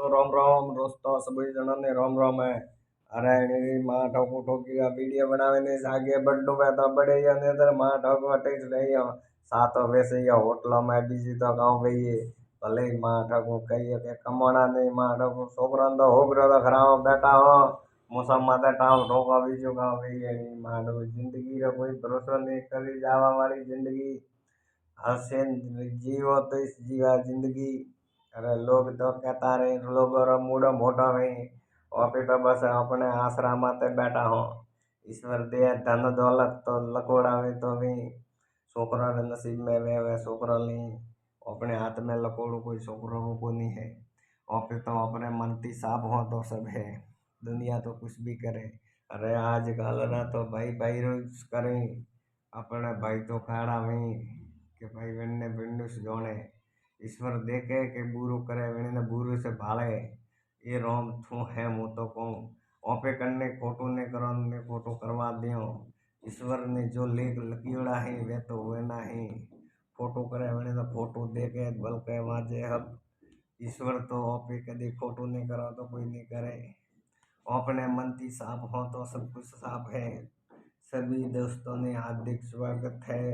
तो राम राम दोस्तों सभी जना ने राम राम है। अरे मेरी माँ ठोको ठोकी का वीडियो बनावे ने आगे बड्डू में तो बड़े या ने तर माँ ठोको टेक्स नहीं हो साथ वैसे ही होटल में बीजी तो गाँव गई है भले ही माँ ठोको कही के कमाना नहीं माँ ठोको छोकरा तो होगरो तो खराब बेटा हो मौसम माते टाल ठोका बीजू गाँव गई है माँ ठोको जिंदगी रो कोई भरोसा नहीं करी जावा वाली जिंदगी हसीन जीवो तो इस जीवा जिंदगी। अरे लोग तो कहता रहे लोगों रो मूडो मोटो नहीं और फिर तो बस अपने आसरा माते बैठा हो ईश्वर दे धन दौलत तो लकोड़ा में तो भी छोकरा रे नसीब में वे छोकरा नहीं अपने हाथ में लकोड़ू कोई छोकरों को नहीं है और फिर तो अपने मन की साफ हो तो सब है दुनिया तो कुछ भी करे। अरे आज कल ना तो भाई भाई रोज करें अपने भाई तो काढ़ा वही કે ભાઈ વેણને વિંડુસ જોણે ઈશ્વર દેખે કે બુરું કરે વેણીને બુરું से भाले ये रोम थू है હું તો કહું ઓપે કન્ને ખોટું ને કરો ને ખોટું કરવા દો ईश्वर ने जो लेख लकीड़ा है वे तो हुए ना ही खोटू करे वेणे तो खोटू देखे बल्कि वाजे हब ईश्वर तो ओपे कभी खोटू नहीं करो तो कोई नहीं करे अपने मन की साफ हो तो सब कुछ साफ है। सभी दोस्तों ने हार्दिक स्वागत है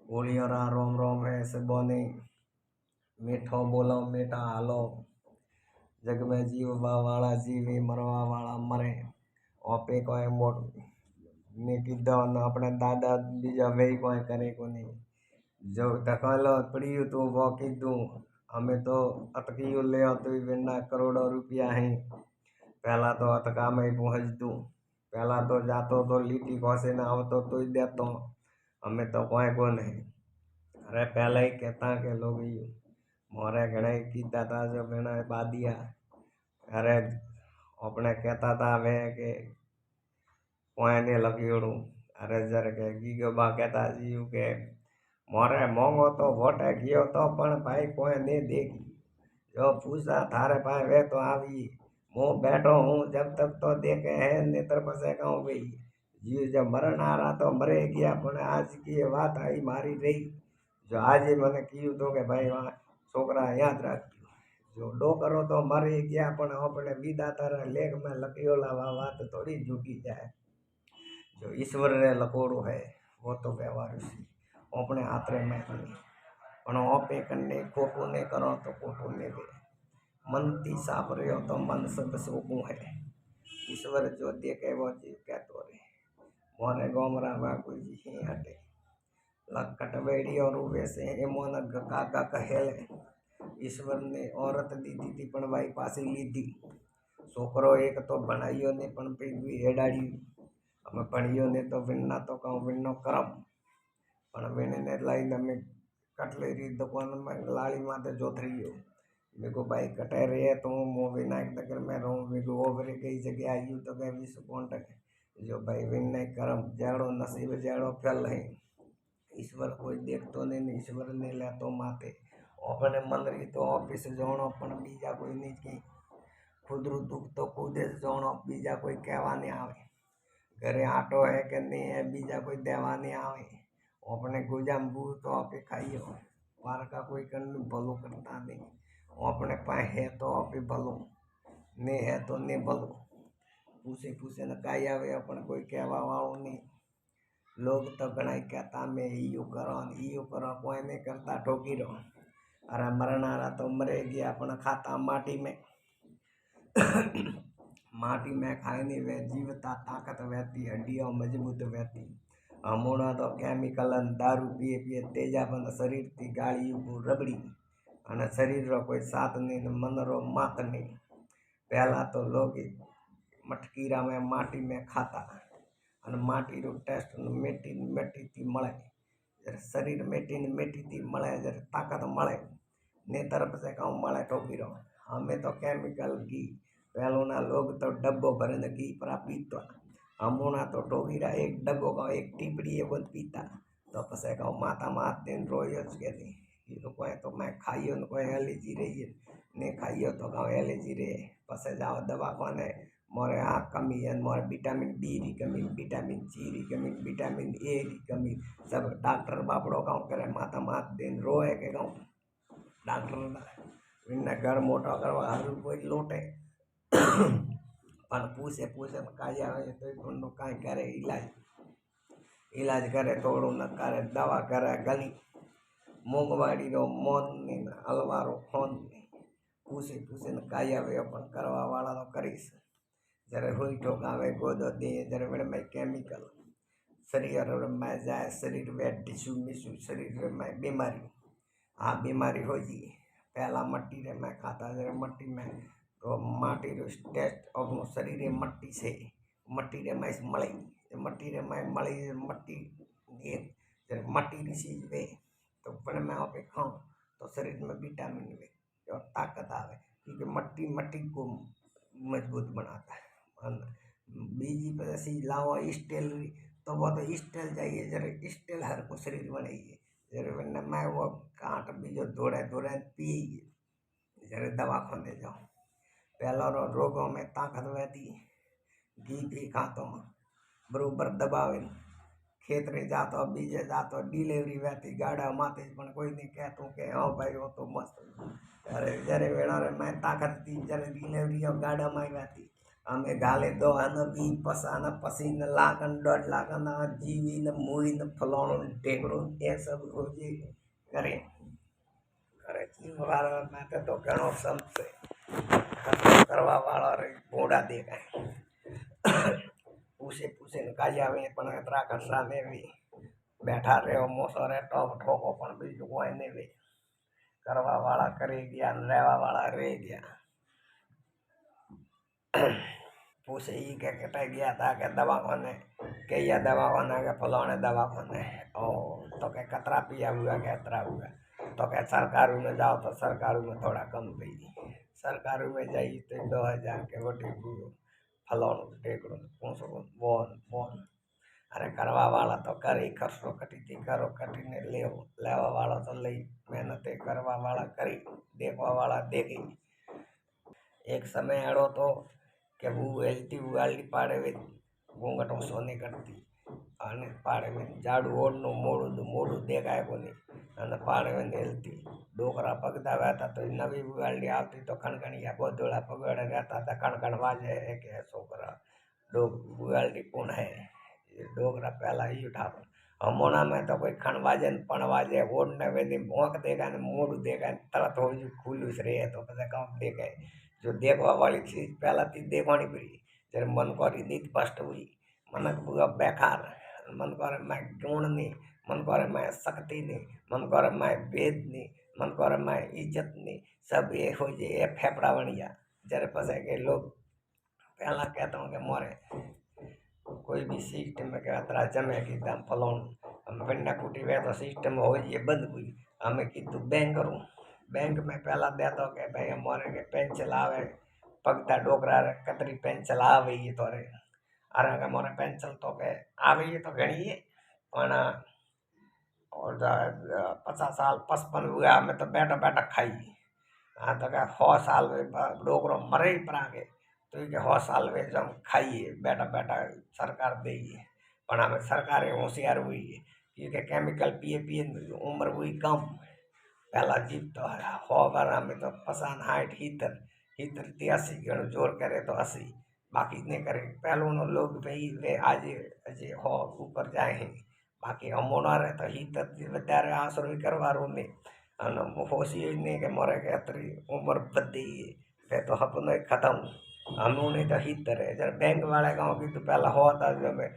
ओलियोरा रोम रोम है सबोने मीठो बोलो मीठा हालो जग में जीववा वाला जीवे मरवा वाला मरे ओपे कोई मोट ने कीधो न अपने दादा बीजा वे कोई करे को नहीं जो धकालो पड़ी तो वो कीधु हमें तो अटकी ले तो बिना करोड़ों रुपया है पहला तो अटका में पहुंच दूँ पहला तो जातो तो लीटी घोसे ना आवतो तो ही देतो हमें तो कोई को नहीं। अरे पहले ही कहता के लोग ही मोरे घणे कीधा था जो बिना बादिया अरे अपने कहता था वे के कोई नहीं लगी अरे जर के गीगो बा कहता जी के मोरे मोंगो तो वोटे गयो तो पण भाई कोई नहीं देगी जो पूछा थारे पाए वे तो आई मुँह बैठो हूँ जब तक तो देखे है नेत्र पसे कहूँ भाई जी जब मरण आ रहा तो मरे गया पण आज की ये बात आई मारी रही जो आज मैंने कीधु तो के भाई वहाँ छोकरा याद रखियो जो डो करो तो मरी गया पण अपने विदा तारा लेख में लखियोला बात थोड़ी झूठी जाए जो ईश्वर ने लकोड़ो है वो तो व्यवहार सी अपने हाथ में नहीं पण ओपे कन्ने खोटू ने करो तो खोटू ने दे मन ती साफ रहो तो मन सब सोकू है ईश्वर जो देखे वो जीव कहतो रे मोने गोमरा बा कोई जी ही हटे लकट बेड़ी और वैसे हे मोन काका कहेले ईश्वर ने औरत दी थी पण भाई पासी ली थी छोकरो एक तो बनाइयो ने पण भी हेडाड़ी અમે ભણ્યો ને તો વિણના તો કહું વિણનો કરમ પણ વિણીને લઈને અમે કટલેરી દુકાનમાં લાળી માથે જોતરી ગયો મેં को भाई कटे रहे तो मैं विनायक नगर में रहूँ मेरे को ओवरे कई जगह आई तो गए 20 कॉन्टेक्ट जो भाई विनय करम जड़ो नसीब जड़ो फल है ईश्वर कोई देखतो नहीं ईश्वर ने ले तो माते अपने मन रही तो ऑफिस जोणो पण बीजा कोई नहीं की खुदरू दुख तो खुदे जोणो बीजा कोई कहवा नहीं आवे घरे आटो है कि नहीं है बीजा कोई देवा नहीं आवे अपने गुजाम बू तो आप खाइयो बार का कोई कर भलो करता नहीं अपने पाए है तो आप भलो ने है तो ने भलो पूछे पूछे न काई आवे अपन कोई कहवा वालों नहीं लोग तो घना कहता मैं यू करो कोई नहीं करता ठोकी रहो अरे मरनारा तो मरे गया अपन खाता माटी में माटी में खाई नहीं वे जीवता ताकत वहती हड्डियों मजबूत वहती अमूणा तो केमिकल दारू पीए पीए तेजाबन शरीर थी गाड़ी रबड़ी अने शरीर रो कोई साथ नहीं मन रो मात नहीं पहला तो लोग मटकीरा में माटी में खाता अने माटी रो टेस्ट मेटी मेटी थी मळे जर शरीर मेटी ने मेटी थी मळे जर ताकत मळे ने तरफ से कहूँ मळे ठोकी रहो हमें तो केमिकल घी पहलो ना लोग तो डब्बो भरे घी परा पीता हमोना तो टोकीरा एक डब्बो का एक टीपड़ी ये बंद पीता तो पसे कहूँ माता मात दिन रोयो के दी ये तो कोई तो मैं खाइयो न कोई एलर्जी रही है ने खाइयो तो कहूँ एलर्जी रे पसे जाओ दवा कोने मोरे आ कमी है मोरे विटामिन डी री कमी विटामिन सी री कमी विटामिन ए री कमी सब डॉक्टर बापड़ो कहूँ करे माता मात दिन रोए के कहूँ डॉक्टर એને ઘર મોટો કરવા હારું કોઈ લોટે પણ પૂછે કાંઈ આવે તો કોઈનું કાંઈ કરે ઈલાજ કરે થોડું ન કરે દવા કરે ગલી મોંઘવારીનો મોન ને હલવારો ફોન ને પૂછે ને કાંઈ આવે પણ કરવા વાળા તો કરીશ. જ્યારે હોય ઠોક આવે ગોદો દે જ્યારે વેળમાં કેમિકલ શરીરમાં જાય શરીર में ટીસ્યુ મીસ્યુ શરીર में बीमारी આ બીમારી હોય પહેલાં મટ્ટી રે મેં ખાતા જ્યારે મટ્ટી મેં તો માટીનું ટેસ્ટ આપણું શરીર એ મટ્ટી છે મટ્ટી રે માં મળી મટ્ટી રે માં મળી મટ્ટી જ્યારે મટ્ટીની ચીજ વે तो પણ મેં આપણે ખાऊं तो शरीर में विटामिन वे और ताकत आवे क्योंकि मट्टी को मजबूत बनाता है। बीजी पैसी लावा स्टील तो वो तो स्टील चाहिए जरा स्टील हर को शरीर बनाइए जरा वरना मैं वो कांट बीजो दौड़े पिए जरा दवा खाने जाओ पहला रोगों में ताकत वहती घी भी खातो बरोबर दबावे ખેતરે જાતો બીજે જાતો ડિલિવરી વહેતી ગાડામાંથી પણ કોઈને કહેતું કે હા ભાઈ હો તો મસ્ત અરે જ્યારે વેળારે મેં તાકાતથી જ્યારે ડિલિવરી ગાડામાં વહેતી અમે ગાલે દો આને બી પસાને પસીને લાગન દોઢ લાગન જીવીને મૂવીને ફલાણું ઢેકડું એ સબ રોજે કરે જીવવાળા માટે તો ઘણો સંત છે કરવા વાળા રે ઘોડા દેખાય પૂછે ને કાઢી આવે પણ એતરા કસરા ને બી બેઠા રહ્યો મોસો રે ટોપ ઠોકો પણ બીજું કોઈ નહીં બી કરવા વાળા કરી ગયા ને રહેવા વાળા રહી ગયા. પૂછે એ કે કટાઈ ગયા હતા કે दवाखाने कहिया दवाखाना के फलाने दवाखाने तो के कतरा पिया हुआ के अतरा हुआ तो के सरकारी में जाओ तो सरकारी में थोड़ा कम पी सरकारी में जाइए तो 2000 के वटी फलाणું ટેકડું પૂછો બોન અરે કરવા વાળા તો કરી ખર્ચો કટીથી કરો કટીને લેવા વાળા તો લઈ મહેનતે કરવા વાળા કરી દેખવા વાળા દેખી. એક સમય એડો તો કે હું હેલતી ઉગાડી પાડે ઘૂંઘટો સોની કરતી અને પાડે જાડું ઓળનું મોડું દેખાય કોની અને પાડે હેલતી ડોકરા પગતા હતા તો નવી ઉગાડી આવતી તો કણકણિયા ગોદોળા પગડે રહેતા હતા કણકણ વાજે કે છોકરા ઉગાડી કોણ હે ડોકરા પહેલાં એ ઉઠાવે હમણાં તો કોઈ ખણ વાજે ને પણ વાજે ઓળને વેદી મોંક દેખાય ને મોડું દેખાય ને તરત હોય ખુલ્લું જ રહે તો પછી કામ દેખાય જો देखवा वाली चीज पहला थी देखवानी पड़ी जब मन करी नीत स्पष्ट हुई मन पूरा बेकार मन करे मैं गुण नहीं मन करे मैं शक्ति नहीं मन करे मैं वेद नहीं मन करे मैं इज्जत नहीं सब ये हो जाए फेफड़ा बनिया जरा पसे के लोग पहला कहता हूँ कि मोरे कोई भी सिस्टम में क्या तरह जमे की दम फलोन हम पिंडा कुटी वे तो सिस्टम हो ये बंद हुई हमें कि तू बैंक करूँ बैंक में पहला देता कि भाई हमारे के पेंसिल आवे पगता डोकरा कतरी पेंसिल आवे ये तो रे अरे के मोरे पेंसिल तो के आवे ये तो घनी है और 50 साल 55 हुआ हमें तो बैठा खाई हाँ तो क्या 100 साल में डोकरो मरे ही पर आगे तो ये 100 साल में जब खाइए बैठा सरकार दे पर हमें सरकार होशियार हुई है क्योंकि केमिकल पिए उम्र हुई कम पहला जीव तो 100 बार में तो 50 60 70 83 गणो जोर करे तो 80 बाकी नहीं करे पहलों नो लोग भाई वे आज अजे 100 ऊपर जाए बाकी अमोना रहे तो 70 વધારે આસરો કરવાનું નહીં અને હોશી નહીં કે મરે કે અત્રી ઉંમર બધી है तो अपना खत्म हमू नहीं तो हित रहे जब बैंक वाले गाँव की तो पहला होता जो में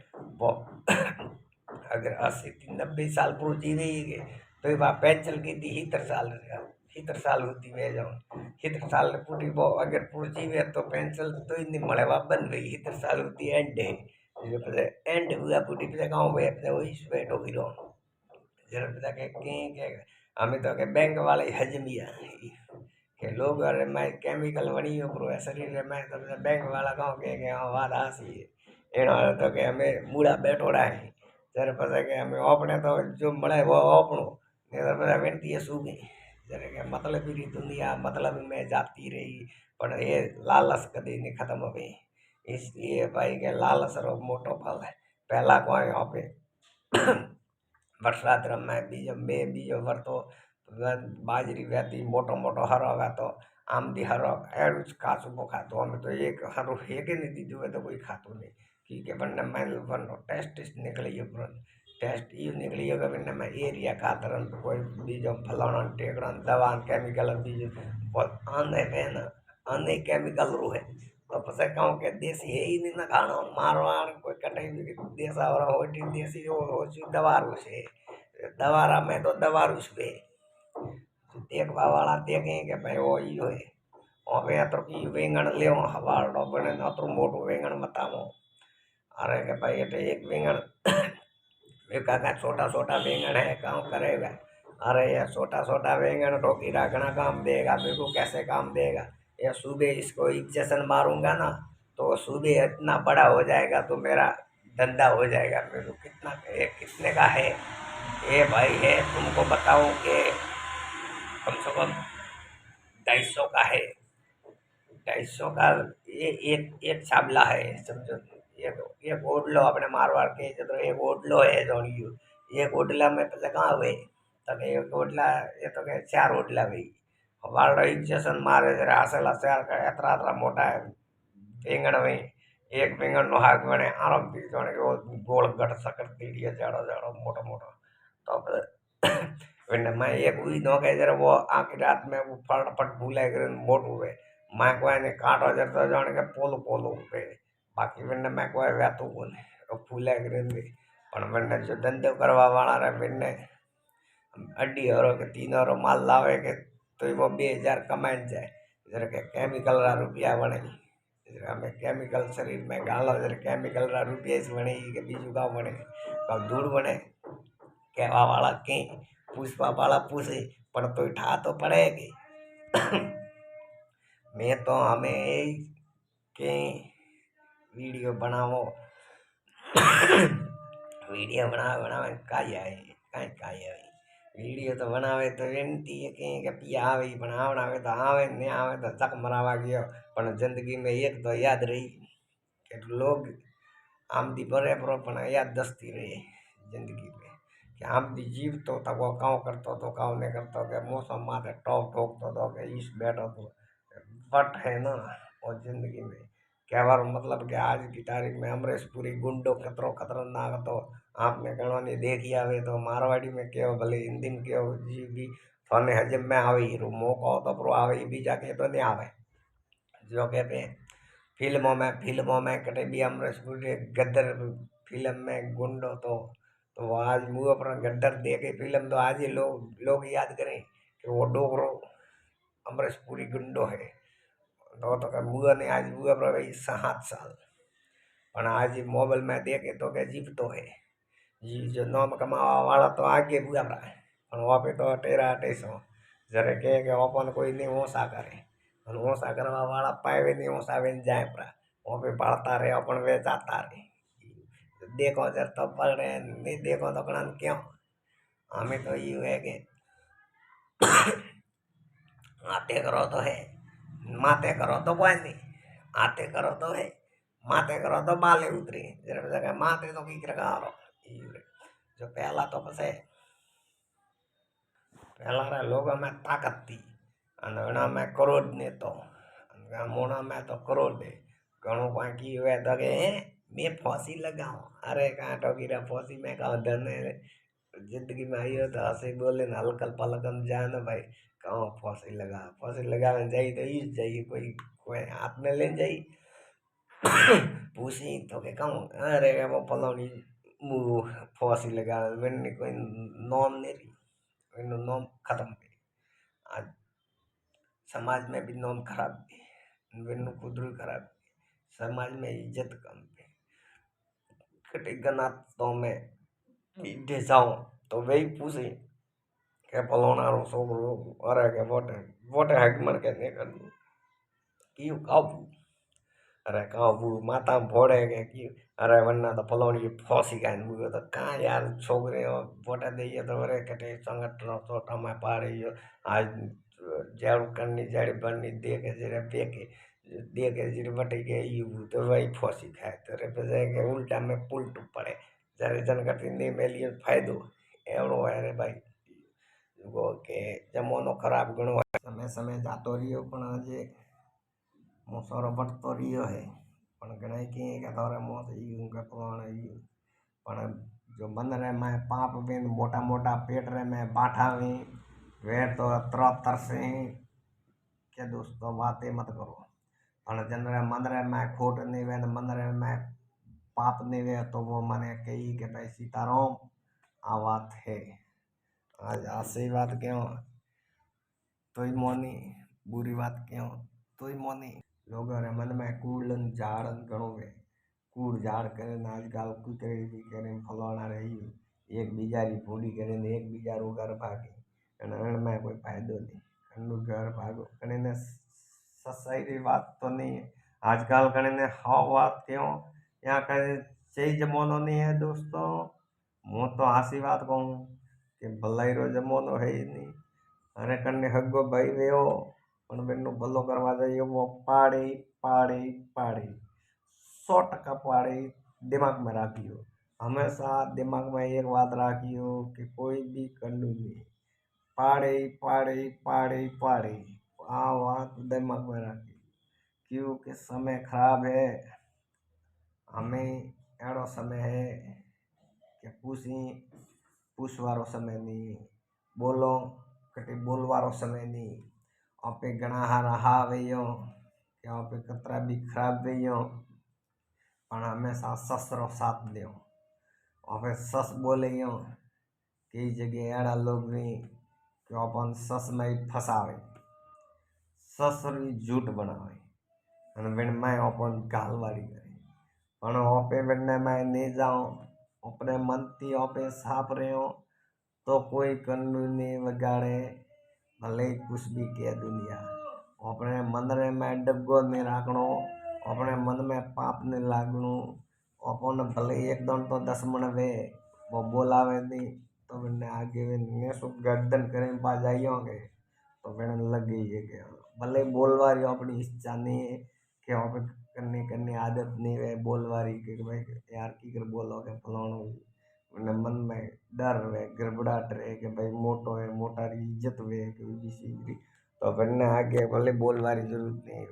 अगर 80 90 साल पूर्व जीवे तो ये बात पेंचल की थी 70 साल होती है जाऊँ 70 साल पूरी वो अगर पूरी जीवे तो पेंसिल तो ही नहीं मरे वहाँ बन गई 70 साल होती एंड है जो पहले एंड हुआ पूरी पहले गाँव में अपने वही स्वेट हो गई रो जरा पता के हमें तो के बैंक वाले हजमिया के लोग अरे मैं केमिकल बनी हो शरीर में तो बैंक वाला गाँव के बात हासी एना तो के हमें मूड़ा बैठोड़ा है जरा पता के हमें अपने तो जो મળે वो अपनो नहीं तो पता वेंटी सू गई जरा के मतलब ही दुनिया मतलब में जाती रही पर ये लालच कभी नहीं खत्म हो गई इसलिए भाई के लालच रो मोटो फल है पहला कोई यहाँ पे बरसात में बीजो वर्तो बाजरी वहती मोटो मोटो हरो वहतो आम दी हरो एड़ू कासू को खातो हमें तो एक हरो है के नहीं दीदू है तो कोई खातो नहीं कि बनने मैं बनो टेस्ट निकली है पर टेस्ट ये निकली है कि मैं एरिया खातर तो कोई बीजो फलाना टेकड़ा दवा केमिकल बीज आने पे ना आने केमिकल रू है तो पसे कहूँ के देसी है ही नहीं ना खाना मारवाड़ कोई कटाई भी देसा और होटी देसी हो दवा रू से दवारा में तो दवा रू से देखवा वाला देखें कि भाई वो यो है હવે તો કી વેંગણ લેવો હવારડો બને નતું મોટું વેંગણ મતાવો अरे के भाई ये तो एक वेंगण का छोटा छोटा वेंगण है काम करेगा अरे ये छोटा छोटा वेंगण रोकी रखना काम देगा मेरे को कैसे काम देगा ये सुबह इसको इंजेक्शन मारूंगा ना तो सुबह इतना बड़ा हो जाएगा तो मेरा धंधा हो जाएगा मेरे को कितना कितने का है ये भाई है तुमको बताऊं कि कम से कम 250 का है 250 का ये एक छाबला है समझो एक ओडलो अपने मारवाड़ के तो एक ओडलो है जोड़ियो एक ओडला में पता कहाँ हुए तक एक ओडला ये तो के 4 ओडला भाई हमारा इंजेक्शन मारे जरा असल चार का इतना इतना मोटा है वेंगण में एक वेंगण नो हाथ बने आराम थी जोने वो गोल गट सकर तीड़िया जाड़ो जाड़ो मोटा मोटा तो फिर मैं एक हुई नो के जरा वो आखिर रात में वो फटाफट भूले कर मोट हुए मैं कोई ने काटो जर तो जाने के पोलो पोलो पे बाकी मैंने मैं कोई व्यातु को नहीं फूले करेंगे पर मैंने जो धंधो करवा वाला रहे मैंने अड्डी और के 3 और माल लावे के तो वो 2000 कमाई जाए जरा के केमिकल रा रुपया बने जरा हमें केमिकल शरीर में गालो जरा केमिकल रा रुपया से बने के बीजू का बने कब दूर बने कहवा वाला के पुष्पा वाला पूछे पर तो ठा तो पड़ेगी मैं तो हमें के वीडियो बनावो वीडियो बनावे बनावे काई आए काई आए वीडियो तो बनावे तो विनती है कि पिया आवे बनावे तो आवे नहीं आवे तो चक मरावा गयो पर जिंदगी में एक तो याद रही कि लोग आम दी बरे पर पण याद दस्ती रही जिंदगी में कि आम दी जीव तो वो काव करतो तो काव ने करतो के मौसम माथे टॉप ठोकतो तो के ईश बैठो तो बट है ना और जिंदगी में कहवार मतलब कि आज की तारीख में अमरीश पुरी गुंडो खतरो खतरनाक तो आपने घणो ने देखी आवे तो मारवाड़ी में कहो भले हिंदी में कहो जी भी थने हजम में आवे हीरो मौको तो प्रो आवे बीजा के तो नहीं आवे जो कहते हैं फिल्मों में कटे भी अमरीश पुरी गद्दर फिल्म में गुंडो तो वो आज मुँह पर गद्दर देखे फिल्म तो आज ही लोग याद करें कि वो डोगरो अमरीश पुरी गुंडो है तो मुआ ने आज मुआ पर भाई 7 साल पर आज मोबाइल में देखे तो के जीव तो है जी जो नाम कमावा वाला तो आगे बुआ रहा है पर वहाँ पे तो टेरा टेसो जरे के ओपन कोई नहीं ओसा करे और ओसा करवा वाला पाए नहीं ओसा वे जाए पड़ा वहाँ पे बढ़ता रहे अपन वे जाता रहे देखो जर तो पढ़ रहे नहीं देखो तो कण क्यों हमें तो ये है कि आते करो तो है माते करो तो कोई नहीं आते करो तो है माते करो तो बाले उतरी जरा जगह माते तो की करो जो पहला तो पसे पहला रे लोगों में ताकत थी अनगणा में करोड़ ने तो मोना में तो करोड़ दे घणो कोई की हुए तो के मैं फांसी लगाऊं अरे कहाँ टोकीरा फांसी में का धन जिंदगी में आई हो तो हंसी बोले ना हल्कल पलकन जाए ना भाई कहाँ फांसी लगा जाई तो इस जाइए कोई हाथ में ले जाई पूछी तो के कहूँ अरे वो फलानी मुँह फांसी लगा मैंने कोई नॉम नहीं रही मैंने नॉम खत्म पे आज समाज में भी नॉम खराब भी मैंने खुद खराब समाज में इज्जत कम पे कटे गना तो मैं ईडे जाऊं तो वही पूछे के फलाना रो छोकरो अरे के वोटे हक मर के नहीं करनी क्यों काबू अरे काबू माता फोड़े के क्यों अरे वरना तो फलानी फांसी का मुझे तो कहाँ यार छोकरे वोटे दे तो अरे कटे संगत रो छोटा मैं पाड़े आज जड़ करनी जड़ बननी दे के जरे दे के जरे बटे के यू तो वही फांसी खाए तो रे बजाय के उल्टा में पुलटू पड़े जरे जन करती नहीं मेलियो फायदो एवढो है रे भाई કે જમવાનો ખરાબ ઘણો હોય સમય સમય જાતો રહ્યો પણ આજે હું સારો बढ़તો રહ્યો है પણ ઘણા કહે કે તારે મોત यूं के फलाना यूं પણ जो मन रहे मैं पाप बिन मोटा मोटा पेट रहे मैं बाठा हुई वे तो तरह तरसे के दोस्तों बातें मत करो પણ जन रहे मन रहे मैं खोट नहीं वे मन रहे मैं पाप नहीं वे तो वो मैंने कही कि भाई सीताराम आ बात है आज ऐसी बात क्यों तोय मोनी बुरी बात क्यों तोय मोनी लोगों रे मन में कूड़न झाड़न घणो वे कूड़ झाड़ करे आजकल कुतरे भी करे फलाना रही एक बीजारी पूरी करे एक बीजारू घर भागे अण में कोई फायदो नहीं अनु घर भागो कने ने सच्चाई री बात तो नहीं है आजकल कने ने हाँ बात क्यों यहाँ कहीं सही जमानो नहीं है दोस्तों હું તો આસી વાત કહું કે ભલાઈ રો જમાનો है ही नहीं अरे कन्ने हग्गो भाई वेयो पण बेनू भलो करवा जाइए वो पाड़ी पाड़ी पाड़ी 100% पाड़ी दिमाग में राखियो हमेशा दिमाग में एक बात राखियो कि कोई भी कंडू नहीं पाड़ी पाड़ी पाड़ी पाड़ी आ बात दिमाग में राखी क्योंकि समय खराब है हमें एड़ो समय है कि पूछवारो समय नहीं बोलो कटी बोलवारो समय नहीं आपे घणा हारा हा वेयो कि आपे कतरा भी खराब वेयो पण हमेशा ससरो साथ दो आपे सस बोलियो कई जगह एड़ा लोग भी कि अपन सस में ही फसावे ससरी झूठ बनावे અને બેન मैं अपन गालवारी करे पण ओपे बेने मैं नहीं जाऊं अपने मन थी ओपे साफ रहो तो कोई कन्नू नहीं वगाड़े भले कुछ भी कह दुनिया अपने मन रे में डगो नहीं राखणो अपने मन में पाप नहीं लागणो अपन भले एक दम तो 10 मन वे वो बोलावे नहीं तो मैंने आगे वे ने सु गर्दन करे पा जाइयोगे तो मैंने लग गई है कि भले बोलवारी अपनी इच्छा नहीं है कि आप करने करने आदत नहीं है बोलवारी कि भाई यार की कर बोलोगे फलाणो मैंने मन में डर वे गड़बड़ाहट रहे कि भाई मोटो है मोटा री इज्जत वे कि सीधी तो बनने आगे भले बोलवारी जरूरत नहीं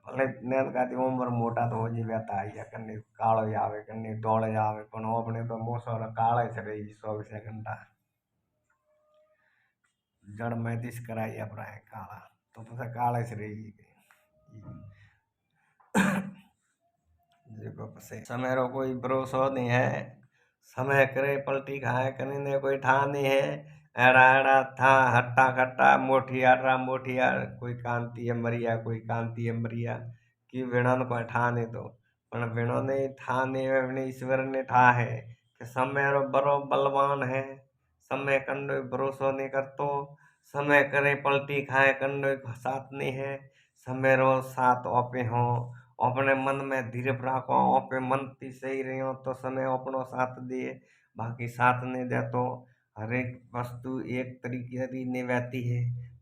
भले नेल का उम्र मोटा तो हो जी वेता आई कन्ने कालो आवे कन्ने धोळे आवे पण अपने तो मोसो काला ज रही 24 घंटा जड़ मैदिस कराई अपना है काला तो पता काला ज रही देखो पसे समय रो कोई भरोसो नहीं है समय करे पलटी खाए कनी ने कोई ठा नहीं है एड़ा एड़ा था हट्टा खट्टा मोठियार कोई कांति है मरिया कोई कांति है मरिया कि वेणन कोई ठा नहीं तो पण वेणो ने ठा नहीं है ईश्वर ने ठा है कि समय रो बड़ो बलवान है समय कन्नो भरोसो नहीं करतो समय करे पलटी खाए कन्नो साथ नहीं है समय रो साथ ओपे हो अपने मन में धीरे राखो अपने मन थी सही रहो तो समय अपनो साथ दिए बाकी साथ नहीं दे तो हर एक वस्तु एक तरीके की नहीं बहती है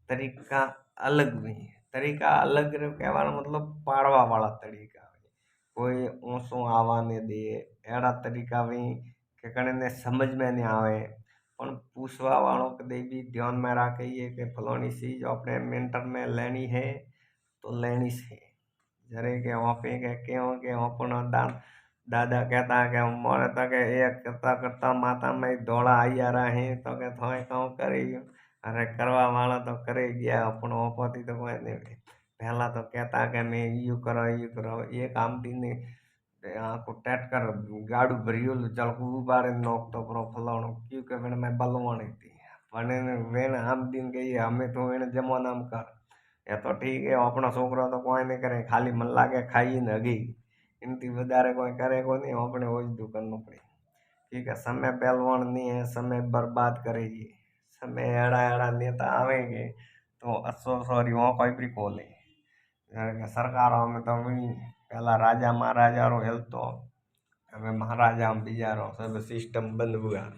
तरीका अलग भी है तरीका अलग कहवा मतलब पाड़वा वाला तरीका कोई ऊँसो आवा नहीं दे एड़ा तरीका भी के कने ने समझ में नहीं आवे पण पूछवा वालों कदे भी ध्यान में राखिए कि फलानी चीज अपने मेंटर में लेनी है तो लेनी से जरे के वहाँ के क्यों के अपना दादा कहता है कि मोरे तो के एक करता करता माता में दौड़ा आई आ रहा है तो के थोड़े काम करे अरे करवा वाला तो करे गया अपन ओपती तो कोई नहीं पहला तो कहता कि मैं यू करो ये काम भी नहीं आँखो टेट कर गाड़ू भरियो चल बारे नोक तो करो फलाणो क्योंकि मैंने मैं बलवानी थी भने वेन आम दिन गई हमें तो वेन जमाना में कर या तो ठीक है अपना छोकरा तो कोई नहीं करे खाली मन लागे खाई न गई इनती વધારે कोई करे को नहीं अपने वो करना पड़े ठीक है समय पहलवान नहीं है समय बर्बाद करेगी समय एड़ा एड़ा नेता आवेंगे तो असो सॉरी वहाँ कोई भी खोले सरकारों में तो वही पहला राजा महाराजा रो हेलतो हमें महाराजा हम बिजारो सब सिस्टम बंद हुआ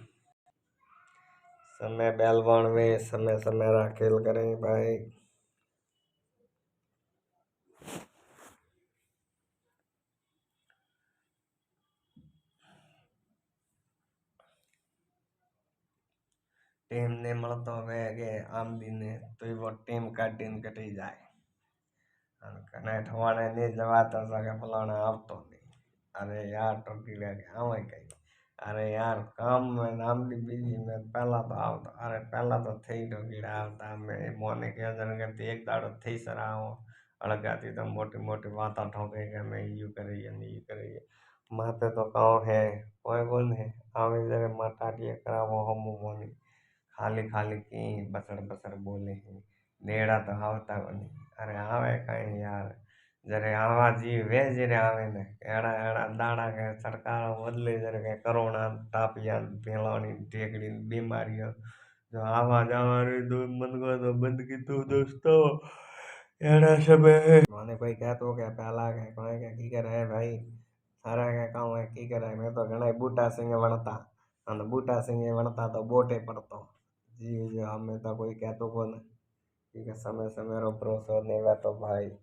समय पहलवान में समय समय राखेल करें भाई टेम ने મળતો હવે કે આમ દીને તો એવો ટેમ કાઢીને કટી જાય અને કને ઠવાડે નહીં જવાતો તો કે ફલાણા આવતો નહીં. અરે યાર ટોકી લે કે આમે કઈ અરે યાર કામ મેં આમથી બીજી મેં પહેલા તો આવતો અરે પહેલા તો થઈ ટોકીડા આવતા મેં મોને કે કરતી એક દાડો થઈ સર આવો અળગાતી તો મોટી મોટી વાતા ઠોકે કે અમે યું કરીએ ને યું કરીએ માથે તો કહો હે કોઈ કોણ હે આવે જયારે માટાટીએ કરાવો હમું મોની ખાલી ખાલી કી બસડ બસડ બોલે હે નેડા તો આવતા કોની અરે આવે કઈ યાર જ્યારે આવા જીવ વે જ્યારે આવે ને એડા એડા દાડા કે સરકારો બદલે જ્યારે કે કરોના તાપિયા ભેળાની ઢેકડી બીમારીઓ જો આવા જવાની તો મન को तो बंद की तू दोस्तों एड़ा सब है મને કોઈ કહેતો કે પહેલા કે કોઈ કે કી કરે ભાઈ સારા કે કામ है કી કરે મેં તો ઘણા બૂટા સિંહ વણતા અને બૂટા સિંહ વણતા તો બોટે પડતો જીવ જો અમે તો કોઈ કહેતો કોને કે સમય સમય રો ભરોસો નહીં રહેતો ભાઈ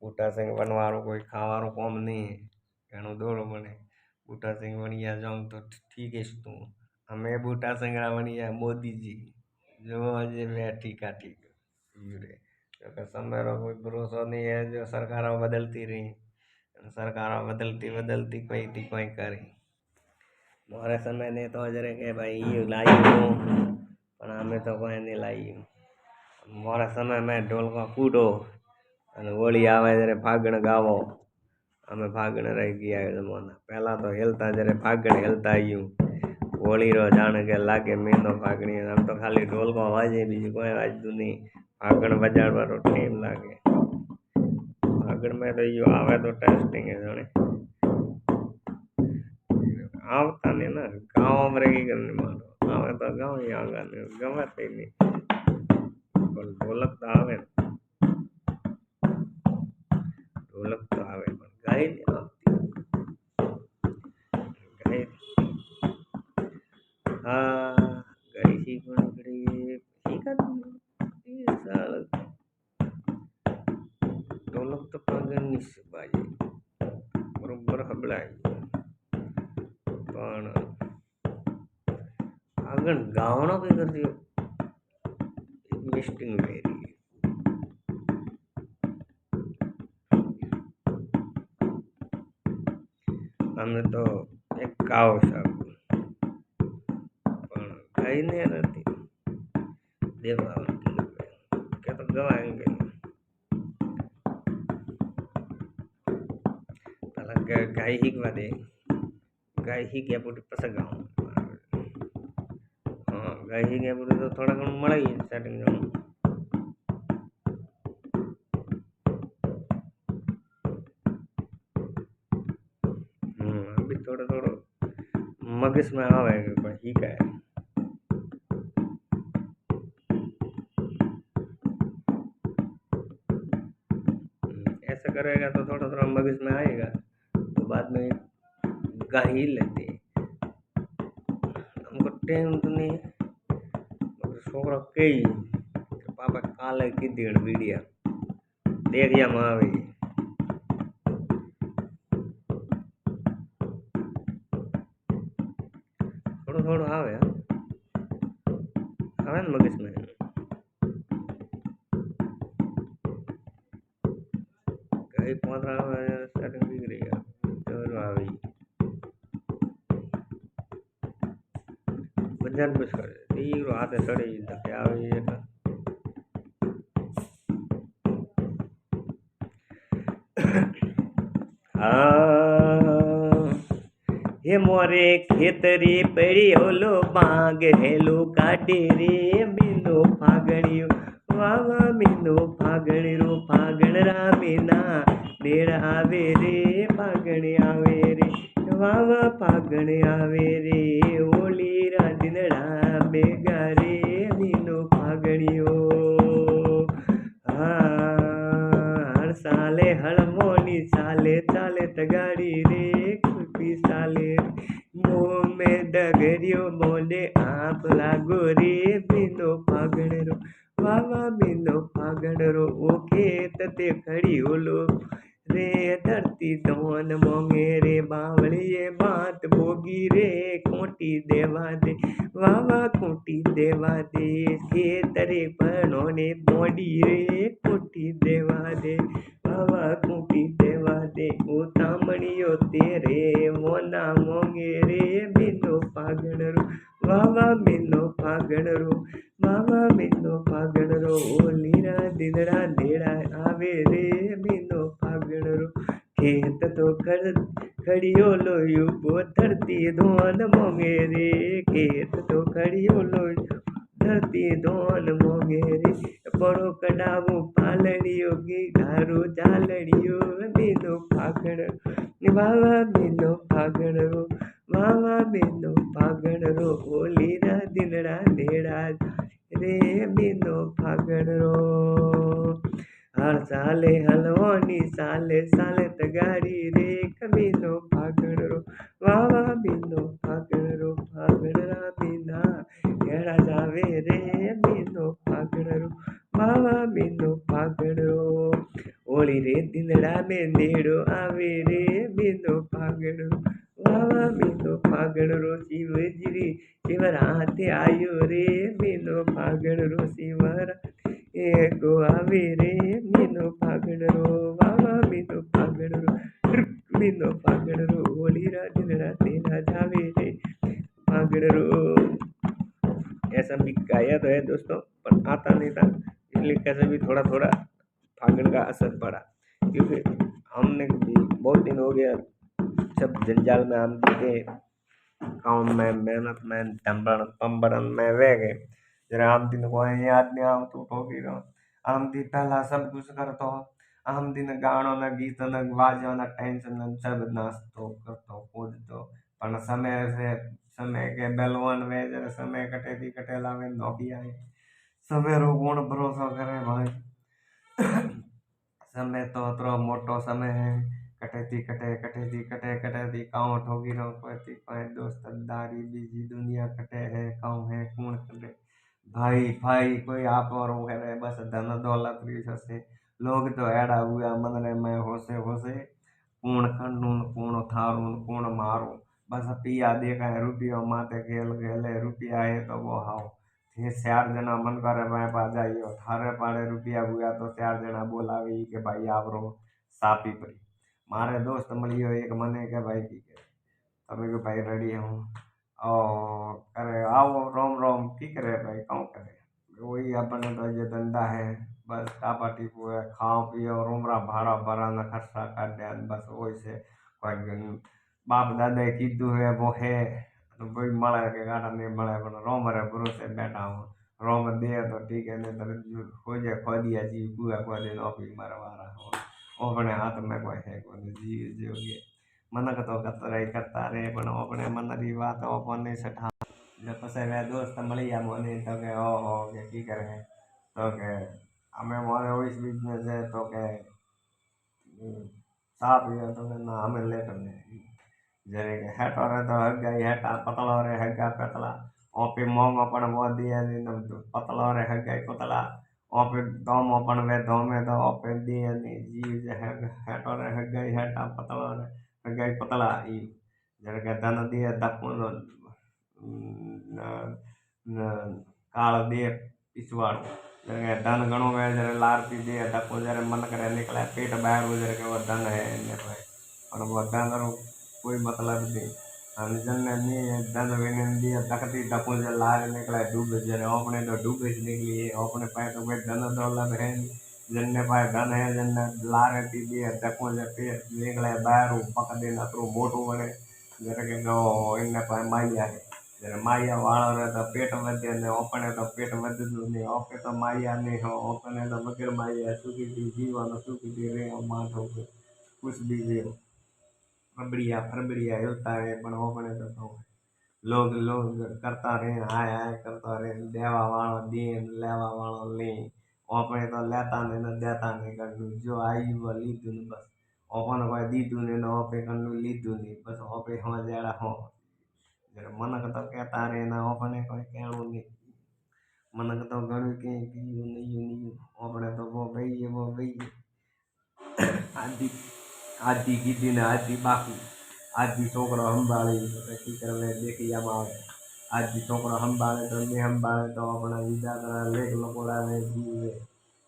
બૂટા સિંહ વણવાળું કોઈ ખાવાનું કોમ નહીં ઘણું દોડો મને બૂટા સિંહ વણિયા જાઉં તો ઠીક છે તું અમે બૂટા સિંહ વણિયા મોદीजी जो अजय मैं ठीक रे क्योंकि समय रो कोई भरोसा नहीं है जो सरकारों बदलती रही सरकारों बदलती बदलती कोई थी कोई करी मोरे समय ने तो जरे के भाई ये लाई हूँ पर हमें तो कोई नहीं लाई मोरे समय में ढोल का कूटो અને હોળી આવે ત્યારે ફાગણ ગાવો અમે ફાગણ રહી ગયા જમાના પહેલા તો હેલતા જ્યારે ફાગણ હેલતા આવ્યું હોળી રો જાણે કે લાગે મહિનો ફાગણી આમ તો ખાલી ઢોલકો વાજે બીજું કોઈ વાજતું નહીં ફાગણ બજાડવાનો ટાઈમ લાગે ફાગણ में तो यो आवे तो टेस्टिंग है जाने आवता नहीं ना गाँव में रही करने मारो आवे तो गाँव ही आगा नहीं गवाते नहीं पर ढोलक तो आवे ढोलक तो आवे पर गाय नहीं आती गाय हाँ गाय सीखने पड़ी सीखा ये साल ढोलक तो पागल नहीं से बाजे बरोबर हबड़ाई पण આગળ ગાવાનો કઈ કરતી મિસ્ટિંગ વેરી અમે તો એક ગાવ સાહેબ પણ ગાઈને નથી દેવા કે તો ગવાएंगे પેલા ગાય શીખવા દે ગાય શીખ્યા પછી પછી ગાઉં हाँ गाय શીખ્યા પછી તો થોડા ઘણું મળે સ્ટાર્ટિંગ જવાનું अभी थोड़ा थोड़ा मगज में आवे पर ठीक है ऐसा करेगा तो थोड़ा थोड़ा मगज में आएगा तो बाद में गा ही लेते हमको टेम तो नहीं छोकरा कई पापा काले की देड़ वीडिया देख या मावे थोड़ा थोड़ा आवे आवे न मगज में कई पोतरा स्टार्टिंग बिक रही है चलो आवे बजार में सड़े तीरो हाथे सड़ी तो क्या आवे એટલે हे मोरे खेतरी पड़ी ओलो बांग हेलो काटे रे मीनो फागणियो वावा मीनो फागणियो फागण रामीना नेड़ आवे रे फागण आवे रे वावा फागण आवे रे ओली रांधनड़ा बेगा रे मीनो फागणियो हर साले हड़मोनी साले चाले तगाड़ी रे खुशी साले मुँह में डगरियो मोने आप लागो रे बिनो फागण रो वावा बिनो फागण रो ओ खेत ते खड़ी ओलो रे धरती धोन मोंगे रे बावड़िए बात भोगी रे खूंटी देवा दे वावा खूंटी देवा दे खेतरे पनोने बोडी रे खूंटी देवा दे वावा खूंटी देवा दे उतामणियो तेरे मोना मोंगे रे बिनो पागण रो वावा बिनो पागण रो वावा बिनो पागण रो लीरा दिनरा देड़ा आवे रे बिनो पागण रो खेत तो खड़ियो लोयू वो धरती धोन मोंगे रे खेत तो खड़ियो लोयू धरती धोन मोंगे रे बड़ो कडावो पालड़ियो की घारो चालड़ियो बिनो पागण वावा बिनो पागण रो वावा बिनो पागण रो ओलीरा दिनड़ा देड़ा रे बिनो पागण रो हर साले हलवानी साले साले तगारी रे कमीनो पागण रो वावा बिनो पागण रो पागणरा बिना घेरा जावे रे बिनो पागण रो वावा बिनो पागण रो ओली रे दिनड़ा में नेड़ो आवे रे बिनो पागण रो वावा बिनो पागण रो शिवजी शिवराते आयो रे बिनो पागण रो शिवरा एको आवे रे बिनो पागण रो वावा बिनो पागण रो बिनो पागण रो ओलीरा दिनड़ा तेरा जावे रे पागण रो। ऐसा भी गाया तो है दोस्तों, पर आता नहीं था, इसलिए कैसे भी थोड़ा थोड़ा फागण का असर पड़ा, क्योंकि हमने भी बहुत दिन हो गया सब जंजाल में हम थे काम में मेहनत में टम्बड़ पंबड़न में रह गए जरा आम दिन को याद नहीं आम तो ठोकी रहो आम दी पहला सब कुछ करतो आम दिन गाणो न गीत न वाजो न टेंशन न सब नाचतो करतो कूदतो पण समय के बेलवन में जरा समय कटे थी कटेला में नौकी आए समय रो कौन भरोसा करे भाई समय तो अतरो मोटो समय है कटे थी काउ ठोकी रो कोई पाए दोस्त दारी बीजी दुनिया कटे है काउ है कौन करे भाई भाई कोई आप और वो करे बस धन दौलत भी ससे लोग तो एड़ा हुआ मन रे मैं होसे होसे कूण खंडून कूण थारून कूण मारू बस पिया देखा है रुपया माते खेल खेले रुपया है तो वो हाओ ये 4 जना मन करे मैं पा जाइयो थारे पाड़े रुपया हुआ तो 4 जना बोलावी के भाई आवरो सापी परी मारे दोस्त મળ્યો એક મને કે ભાઈ કે તમે કે ભાઈ રેડી હું और करे आओ रोम रोम की करे भाई कौन करे वही अपने तो ये धंधा है बस टापा टीपू है खाओ पियो रूमरा भाड़ा भरा न खर्चा कर दे बस वही से कोई बाप दादा कीधु है वो है तो कोई મળે કે ગાડા નહીં મળે પણ રોમ રે ભરોસે બેઠા હું રોમ દે તો ठीक है नहीं तो हो जाए खो दिया जी पूरा खो दे नौकरी मारवारा हो अपने हाथ में कोई है कोई जी जो ये मन तो कतराई करता रहे पण अपने मन की बात अपने सठा जब પછી મેં દોસ્ત મળી ગયા મને તો કે ઓહો કે કી કરે તો કે અમે મારે ઓઈસ બિઝનેસ है तो કે સાપ ये तो કે ના અમે લેટ ને जरे के हेटो रे तो हग गई हेटा पतला रे हग्गा पतला ओपे मोंग अपन वो दिया नी पतला रे हग गई पतला ओपे दम अपन वे दमे तो ओपे दिया नी जी जे हेटो रे हग गई हेटा पतला रे हग गई पतला ई जरे के धन दिए दपुन काल दे पिछवाड़ जरे धन घणो वे जरे लार पी दे दपुन जरे मन करे निकले पेट बाहर हो जरे के वो धन है ने भाई और वो धन रो कोई मतलब नहीं અને જનને ની ધન વિનંદી તકતી ટપુ જે લાર નીકળે ડૂબે જ્યારે આપણે તો ડૂબે જ નીકળી આપણે પાસે તો કોઈ ધન દौलत है नहीं जन्ने पाए धन है जन्ने लारे थी दिए टपू जे पेट निकले बाहर पक दिन अतरू मोटू बने जरे के गो इन्ने पाए माया है जरे माया वाળો रे तो पेट વધે ને આપણે તો पेट વધતું નહીં ઓકે તો માયા નહીં हो આપણે તો વગર માયા સુખીથી જીવવાનું સુખીથી રહે માથો कुछ भी हो फबड़िया फरबड़िया हिलता है पण अपने तो लोग करता रहे हाय हाय करता रहे देवा वालो दीन लेवा वालो ले अपने तो लेता नहीं न देता नहीं कर जो आई वो लीधु नहीं बस अपन कोई दीधु नहीं न ओपे कनु लीधु नहीं बस ओपे हो जड़ा हो जरा मनक तो कहता रहे ना अपने कोई कहणु नहीं मनक तो घणु के नहीं अपने तो वो भई आदि आधी कीधी ने आधी बाकी, आधी छोकरो संभाળી तो की करवे देखी आमा આવે, आधी छोकरो संभाळे तो नहीं संभाळे तो अपना विदा करा लेख लकोड़ा ने जीवे,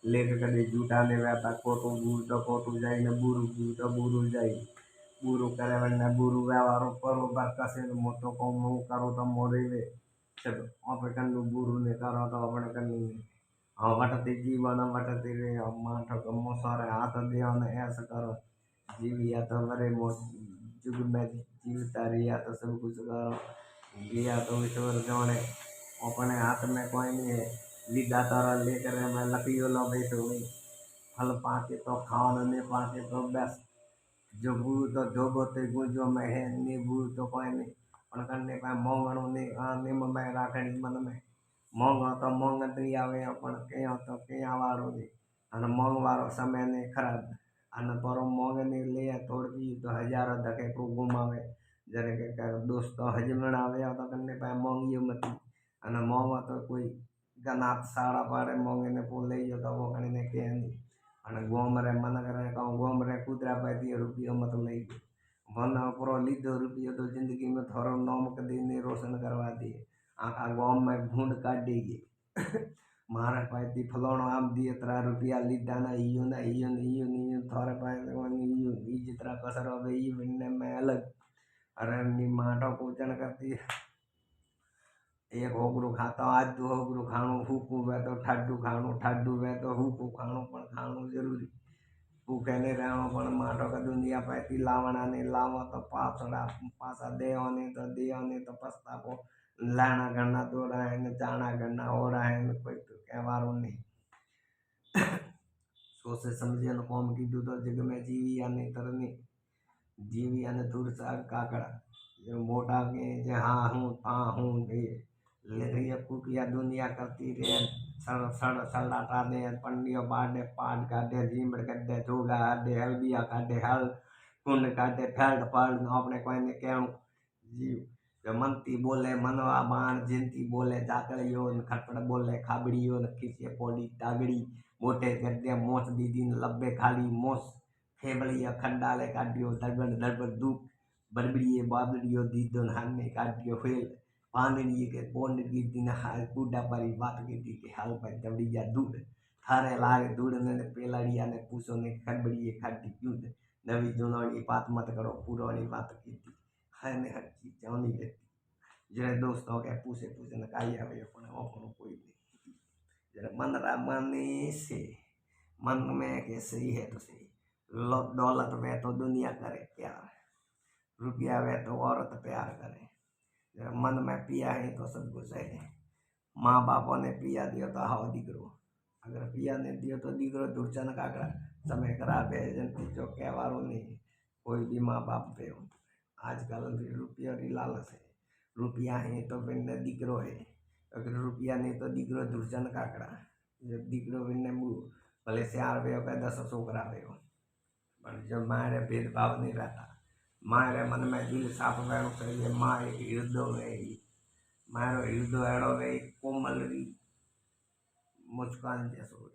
लेख कदी जूठा ने व्याता खोटू गूँ तो खोटू जाई ने बूरू गूँ तो बूरू जाई, बूरू करे वने बूरू व्यवहारो करो बार कसे मोटो को मुँह करो तो मोरे वे सब अपने कन्नु बूरू ने करो तो अपने कन्नु ने वटते जीवन वटते रे माठ गमो सारे हाथ दिया ने ऐसा करो जीविया तो मरे मोट जुग में जीवता रिया तो सब कुछ करो गया तो ईश्वर जाने अपने हाथ में कोई नहीं है लीधा तारा लेकर मैं लकड़ियों लो बैठो नहीं फल पाके तो खाओ नहीं पाके तो बस जो बूढ़ तो जोगोते गुंजो में है नहीं बूढ़ तो कोई नहीं પણ કરને પાસે મોંઘણું નહીં નિમમાં રાખણી मन में મોંઘો તો મોંઘથી આવે પણ ક્યાં તો ક્યાં વાળો નહીં અને મોંઘવાળો સમય નહીં ખરાબ અને પરો મોંઘની લે થોડી તો હજારો ધકે કો ગુમાવે જ્યારે કે દોસ્તો હજમણ આવ્યા તો કને પાસે મોંઘી મતી અને મોંઘો તો કોઈ ગનાત સારા પાડે મોંઘીને પો લઈ ગયો તો वो કરીને કે નહીં અને ગોમરે મન કરે કહું ગોમરે કૂતરા પાતી રૂપિયો મત લઈ ગયો वन पूरा लीधो रुपये तो जिंदगी में थोड़ा नाम कदी नहीं रोशन करवा दिए आखा गाँव में भूड काट देगी मारे पाती फलाणो आम दिए तरा रुपया लीधा ना इयो नहीं थोड़े पाए इयो जितना कसर हो गई बिन्ने में अलग अरे नी माटो पूजन करती एक होगरू खाता आज दो होगरू खाणो हूकू वे तो ठाडू वे तो हूकू खाणो पण खाणो जरूरी भूखे नहीं रहना पण माटो का दुनिया पैती लावना नहीं लावा तो पासड़ा पासा देवा नहीं तो पछतापो लाना करना दो रहा है न जाना करना हो रहा है न कोई तो कहवारो नहीं सोचे समझे न कौम की दूध जग में जीवी या नहीं तरनी जीवी या दूर सा काकड़ा जो मोटा के जे हाँ हूँ हूँ ले रही है कुटिया दुनिया करती रहे सड़ सड़ सड़ाटा दे पंडियो बाडे पाड काटे जीमड़ काटे जोगा काटे हल्दिया काटे हल कुंड काटे फैल्ड फल्ड अपने कोई ने कहूँ जीव जो मनती बोले मनवा बाण जिनती बोले जाकड़ियो खटपट बोले खाबड़ियो खींचे पोड़ी टागड़ी मोटे गड्ढे मोच दीदी लब्बे खाली मोस फेबड़िया खंडाले काटियो दरबड़ दरबड़ दूप बड़बड़िए बाबड़ियो दीदो हाने काटियो फेल पानी के पोंड की दिन हाल कूड़ा परी बात की थी कि हाल पर दबड़िया दूध थारे लागे दूध ने पेलाड़िया ने पूछो ने खड़बड़िए खाटी दूध नवी जुनोनी बात मत करो पुरानी बात की थी है ने हर चीज जानी लेती जरे दोस्तों के पूछे पूछे न काई आवे पण अपन कोई नहीं जरे मन रा मने से मन में के सही है तो सही दौलत में तो दुनिया करे प्यार रुपया वे तो औरत प्यार करे मन में पिया है तो सब कुछ है माँ बापों ने पिया दियो तो हाओ दीकरो अगर पिया ने दियो तो दीकरो दुर्चन काकड़ा समय खराब है जनती जो कहवारो नहीं कोई भी माँ बाप पे हो आजकल रुपया की लालच है रुपया है तो बिन्ने दीकरो है अगर रुपया नहीं तो दीकरो दुर्चन काकड़ा जब दीकरो बिन्ने मुँह भले 4 वे हो 10 छोकरा वे हो पर जब मारे भेदभाव नहीं रहता मारे मन में दिल साफ वेणो चाहिए माँ एक हृदय वे मारो हृदय अड़ो वे कोमल री मुस्कान जैसो वे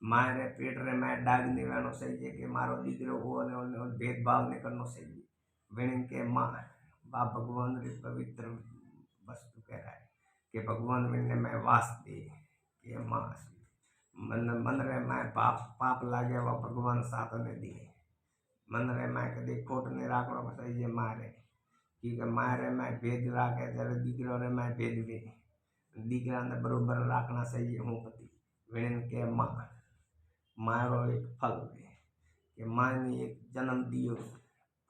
मारे पेट रे मैं डाग नहीं वेणो चाहिए कि मारो दीकरो हो ने भेदभाव नहीं करनो चाहिए वेण के माँ बाप भगवान री पवित्र वस्तु कह रहा है कि भगवान मैंने मैं वास दे कि माँ मन रे मैं पाप लागे वो भगवान साथ ने दिए मन रे मैं कदी खोट नहीं राखड़ो सही मारे क्योंकि मारे मैं भेद राखे जरा दीकरो रे मैं भेद वे दीकरा ने बरोबर राखना सही हूँ पति वेण के माँ मारो एक फल वे कि माँ ने एक जन्म दियो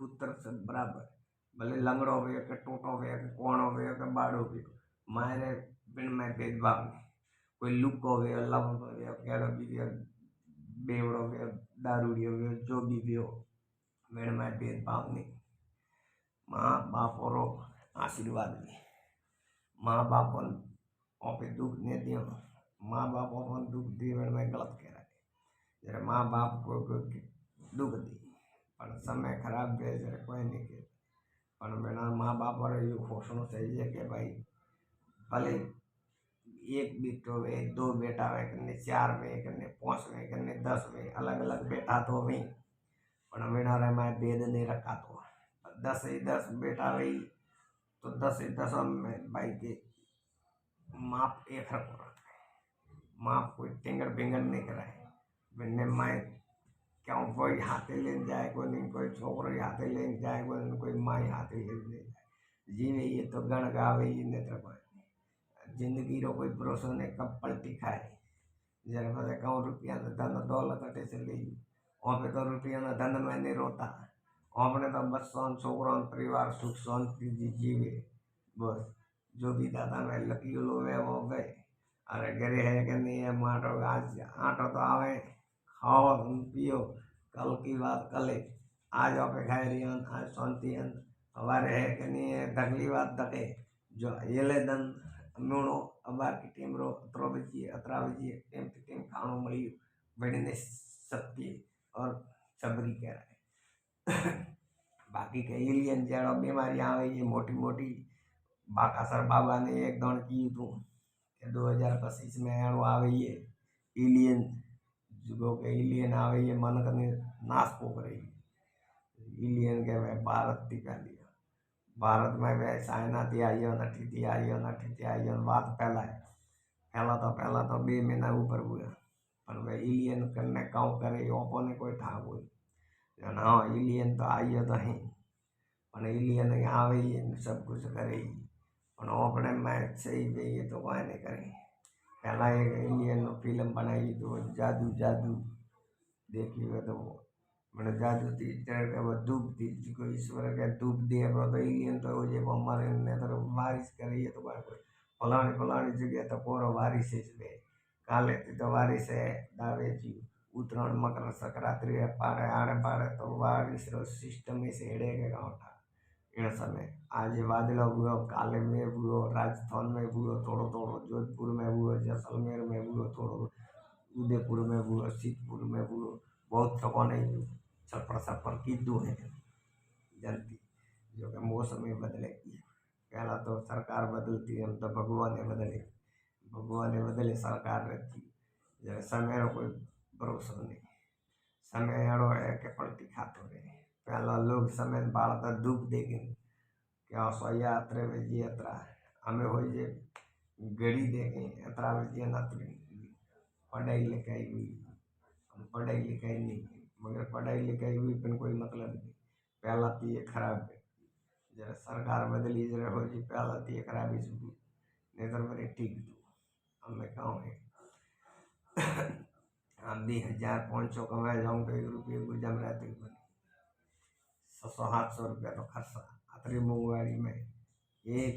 पुत्र से बराबर भले लंगड़ो वे के टोटो वे के कोणो वे के बाड़ो वे मारे बिन में भेदभाव नहीं कोई लुको वे लव वे केड़ो भी बेवड़ो वे दारूड़ियो वे जो भी वे वेण में भेदभाव नहीं माँ बाप और आशीर्वाद भी माँ बाप पे दुख नहीं दियो माँ बाप दुख दिए वेण में गलत कह रहा है जरा माँ बाप को दुख दी पर समय खराब गए जरा कोई नहीं के पर मेरा माँ बाप और ये घोषणा चाहिए कि भाई भले एक बेटो वे 2 बेटा वे कने 4 वे कने 5 वे कने 10 वे अलग अलग बेटा तो वे पण वीणा रे मैं भेद नहीं रखा तो 10 ही 10 बेटा रही तो 10 ही 10 में भाई के माप एक रखो माप कोई टिंगर बिंगर नहीं कराए बिन्ने मैं क्यों कोई हाथे ले जाए कोई नहीं कोई छोकरो हाथे ले जाए कोई नहीं कोई माई हाथे ले जाए जीवे ये तो गण गावे ये नेत्र जिंदगी रो कोई भरोसा नहीं कब पलटी खाए जरा पता कहूँ रुपया तो धन दौलत अटे से ले वहाँ पे तो रुपया ना धन में नहीं रोता अपने तो बस सोन छोकरा परिवार सुख शांति जीवे बस जो भी दादा में लकी लो वे वो गए अरे घरे है कि नहीं है माटो आज आटो तो आवे खाओ पियो कल की बात कल आज आप खाए रही आज शांति हमारे है कि नहीं है दगली बात दके जो ये ले दन मीणो अबार की टीम रो अतरा बजी टीम खाणो मળી बड़ी ने सत्य और सबरी कह रहा है बाकी के एलियन जड़ो बीमारी आवे ये मोटी मोटी बाकासर बाबा ने एक दौड़ की तू 2025 में एड़ो आवे ये एलियन जुगो के एलियन आवे ये मन कने नाश पोक रही एलियन के वे भारत थी पहली भारत में वे चाइना थी आई नठी थी आई बात पहला तो 2 महीना ऊपर हुआ पर वे एलियन करने काउ करे ओपो ने कोई था कोई हाँ एलियन तो आई तो ही पर एलियन आवे सब कुछ करे पर अपने में सही पे ये तो कोई नहीं करे पहला एक एलियन फिल्म बनाई तो जादू जादू देखी हुए तो मैंने जादू थी चढ़ के वो धूप थी जिसको ईश्वर के धूप दिए तो एलियन तो ये हमारे ने तो बारिश करी है तो कोई फलानी जगह तो पूरा बारिश है काले थी तो बारिश है दावे जी उतराण मकर संक्रांति पाड़े आड़े पाड़े तो बारिश रो सिस्टम ही से हेड़े के गाँव था इन समय आज बादल हुआ काले में हुआ राजस्थान में हुआ थोड़ो थोड़ो जोधपुर में हुआ जैसलमेर में हुआ थोड़ो उदयपुर में हुआ सीतपुर में हुआ बहुत थको नहीं सफर की दो है जनती जो कि मौसम में बदलेगी पहला तो सरकार बदलती हम तो भगवान ने बदले सरकार रहती जब समय कोई भरोसा नहीं समय एड़ो है कि पलटी खाते रहे पहला लोग समय बाढ़ता दुख देखे क्या सो यात्रा बजी यात्रा हमें हो जे गड़ी देखें यात्रा बजी नतरी पढ़ाई लिखाई हुई पढ़ाई लिखाई नहीं मगर पढ़ाई लिखाई हुई पर कोई मतलब नहीं पहला तो ये खराब है जरा सरकार बदली जरा हो जी पहला तो ये खराब ही सुधी नहीं तो मेरे ठीक तू हमें कहूँ है हम 2,500 कमाए जाऊँ तो 1 रुपये को जम रहते बने 600-700 रुपया तो खर्चा अतरी मोबाइल में एक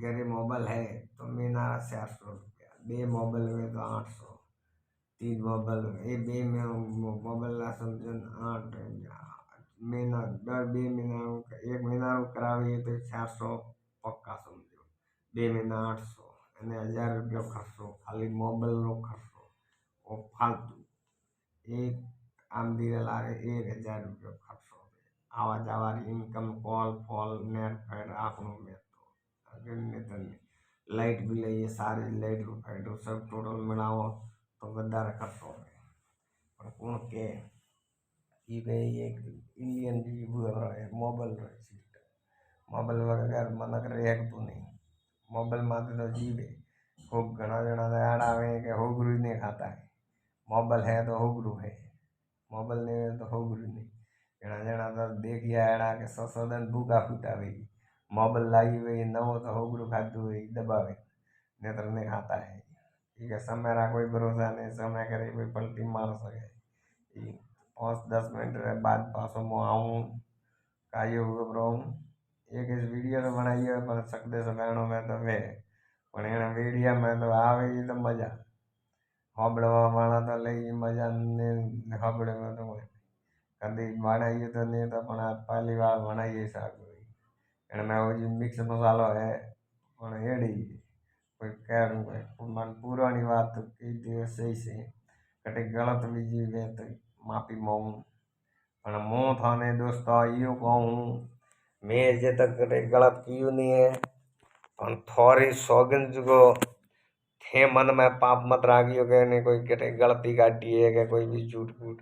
घरे मोबाइल है तो महीना 400 रुपया 2 मोबाइल में तो 800 3 मोबाइल ये 2 में मोबाइल समझो 8 महीना 2 महीना 1 महीना करावी तो 400 पक्का समझो 2 महीना 800 અને 1000 रुपया खर्चो खाली मोबाइल नो खर्चो और फालतू एक आमदी लागे 1000 रुपया खर्चो आवा जावारी इनकम कॉल फॉल नेट फेड आखनो में तो अगर नहीं लाइट बिल ये सारी लाइट रो फेड सब टोटल मिलाओ तो गद्दार खर्चो है पर कौन के कि भाई एक इंडियन जी रहे मोबाइल रहे सिस्टम मोबाइल वगैरह मन करे एक तो नहीं मोबाइल माते तो जीवे खूब घना जना याद आवे कि होगरू नहीं खाता है मोबाइल है तो होगरू है मोबाइल नहीं है तो होगरू नहीं घना जना तो देखिए एड़ा के ससदन भूखा फूटा हुई मोबाइल लाई हुई नवो तो होगरू खातू हुई दबावे नेत्र नहीं खाता है ठीक है समय रा कोई भरोसा नहीं समय करे कोई पलटी मार सके 5-10 मिनट बाद पासों में आऊँ काये हुए ब्रो एक इस वीडियो तो बनाई है पर सकते सकाणों में तो वे पर इन वीडियो में तो आवे ही तो मजा हबड़वा वाला तो ले मजा ने हबड़े में तो कभी बनाइए तो नहीं तो अपना पहली बार बनाइए साग हुई में वो जो मिक्स मसालो है पर हेड़ी कोई कह मन पुरानी बात की थी सही से कटे गलत बीजी वे तो माफी मांगू पर मुँह थाने दोस्तों यो कहूँ मैं जे तक गलत कियो नहीं है पर थोड़ी सौगंध को थे मन में पाप मत राखियो के नहीं कोई कटे गलती काटी है कि कोई भी झूठ फूट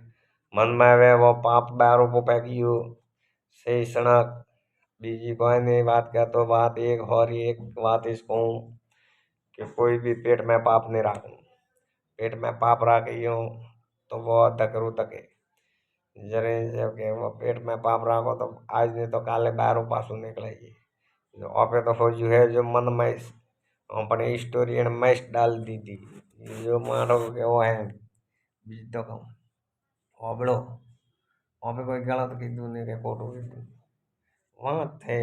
मन में वे वो पाप बैरों को पैकियो सही सड़क बीजी कोई नहीं बात क्या तो बात एक और एक बात इसको कि कोई भी पेट में पाप नहीं रखूं पेट में पाप रखियो तो वो धकरू तके जरे जब के वो पेट में पाप रखो तो आज नहीं तो काले बाहरों पासों निकलेगी जो आपे तो फौजी है जो मन में अपने स्टोरी मैच डाल दी थी जो मारो के वो है बीज तो कहूँ ओबड़ो वहाँ पे कोई गलत कीधું नहीं के ખોટું કીધું वहाँ थे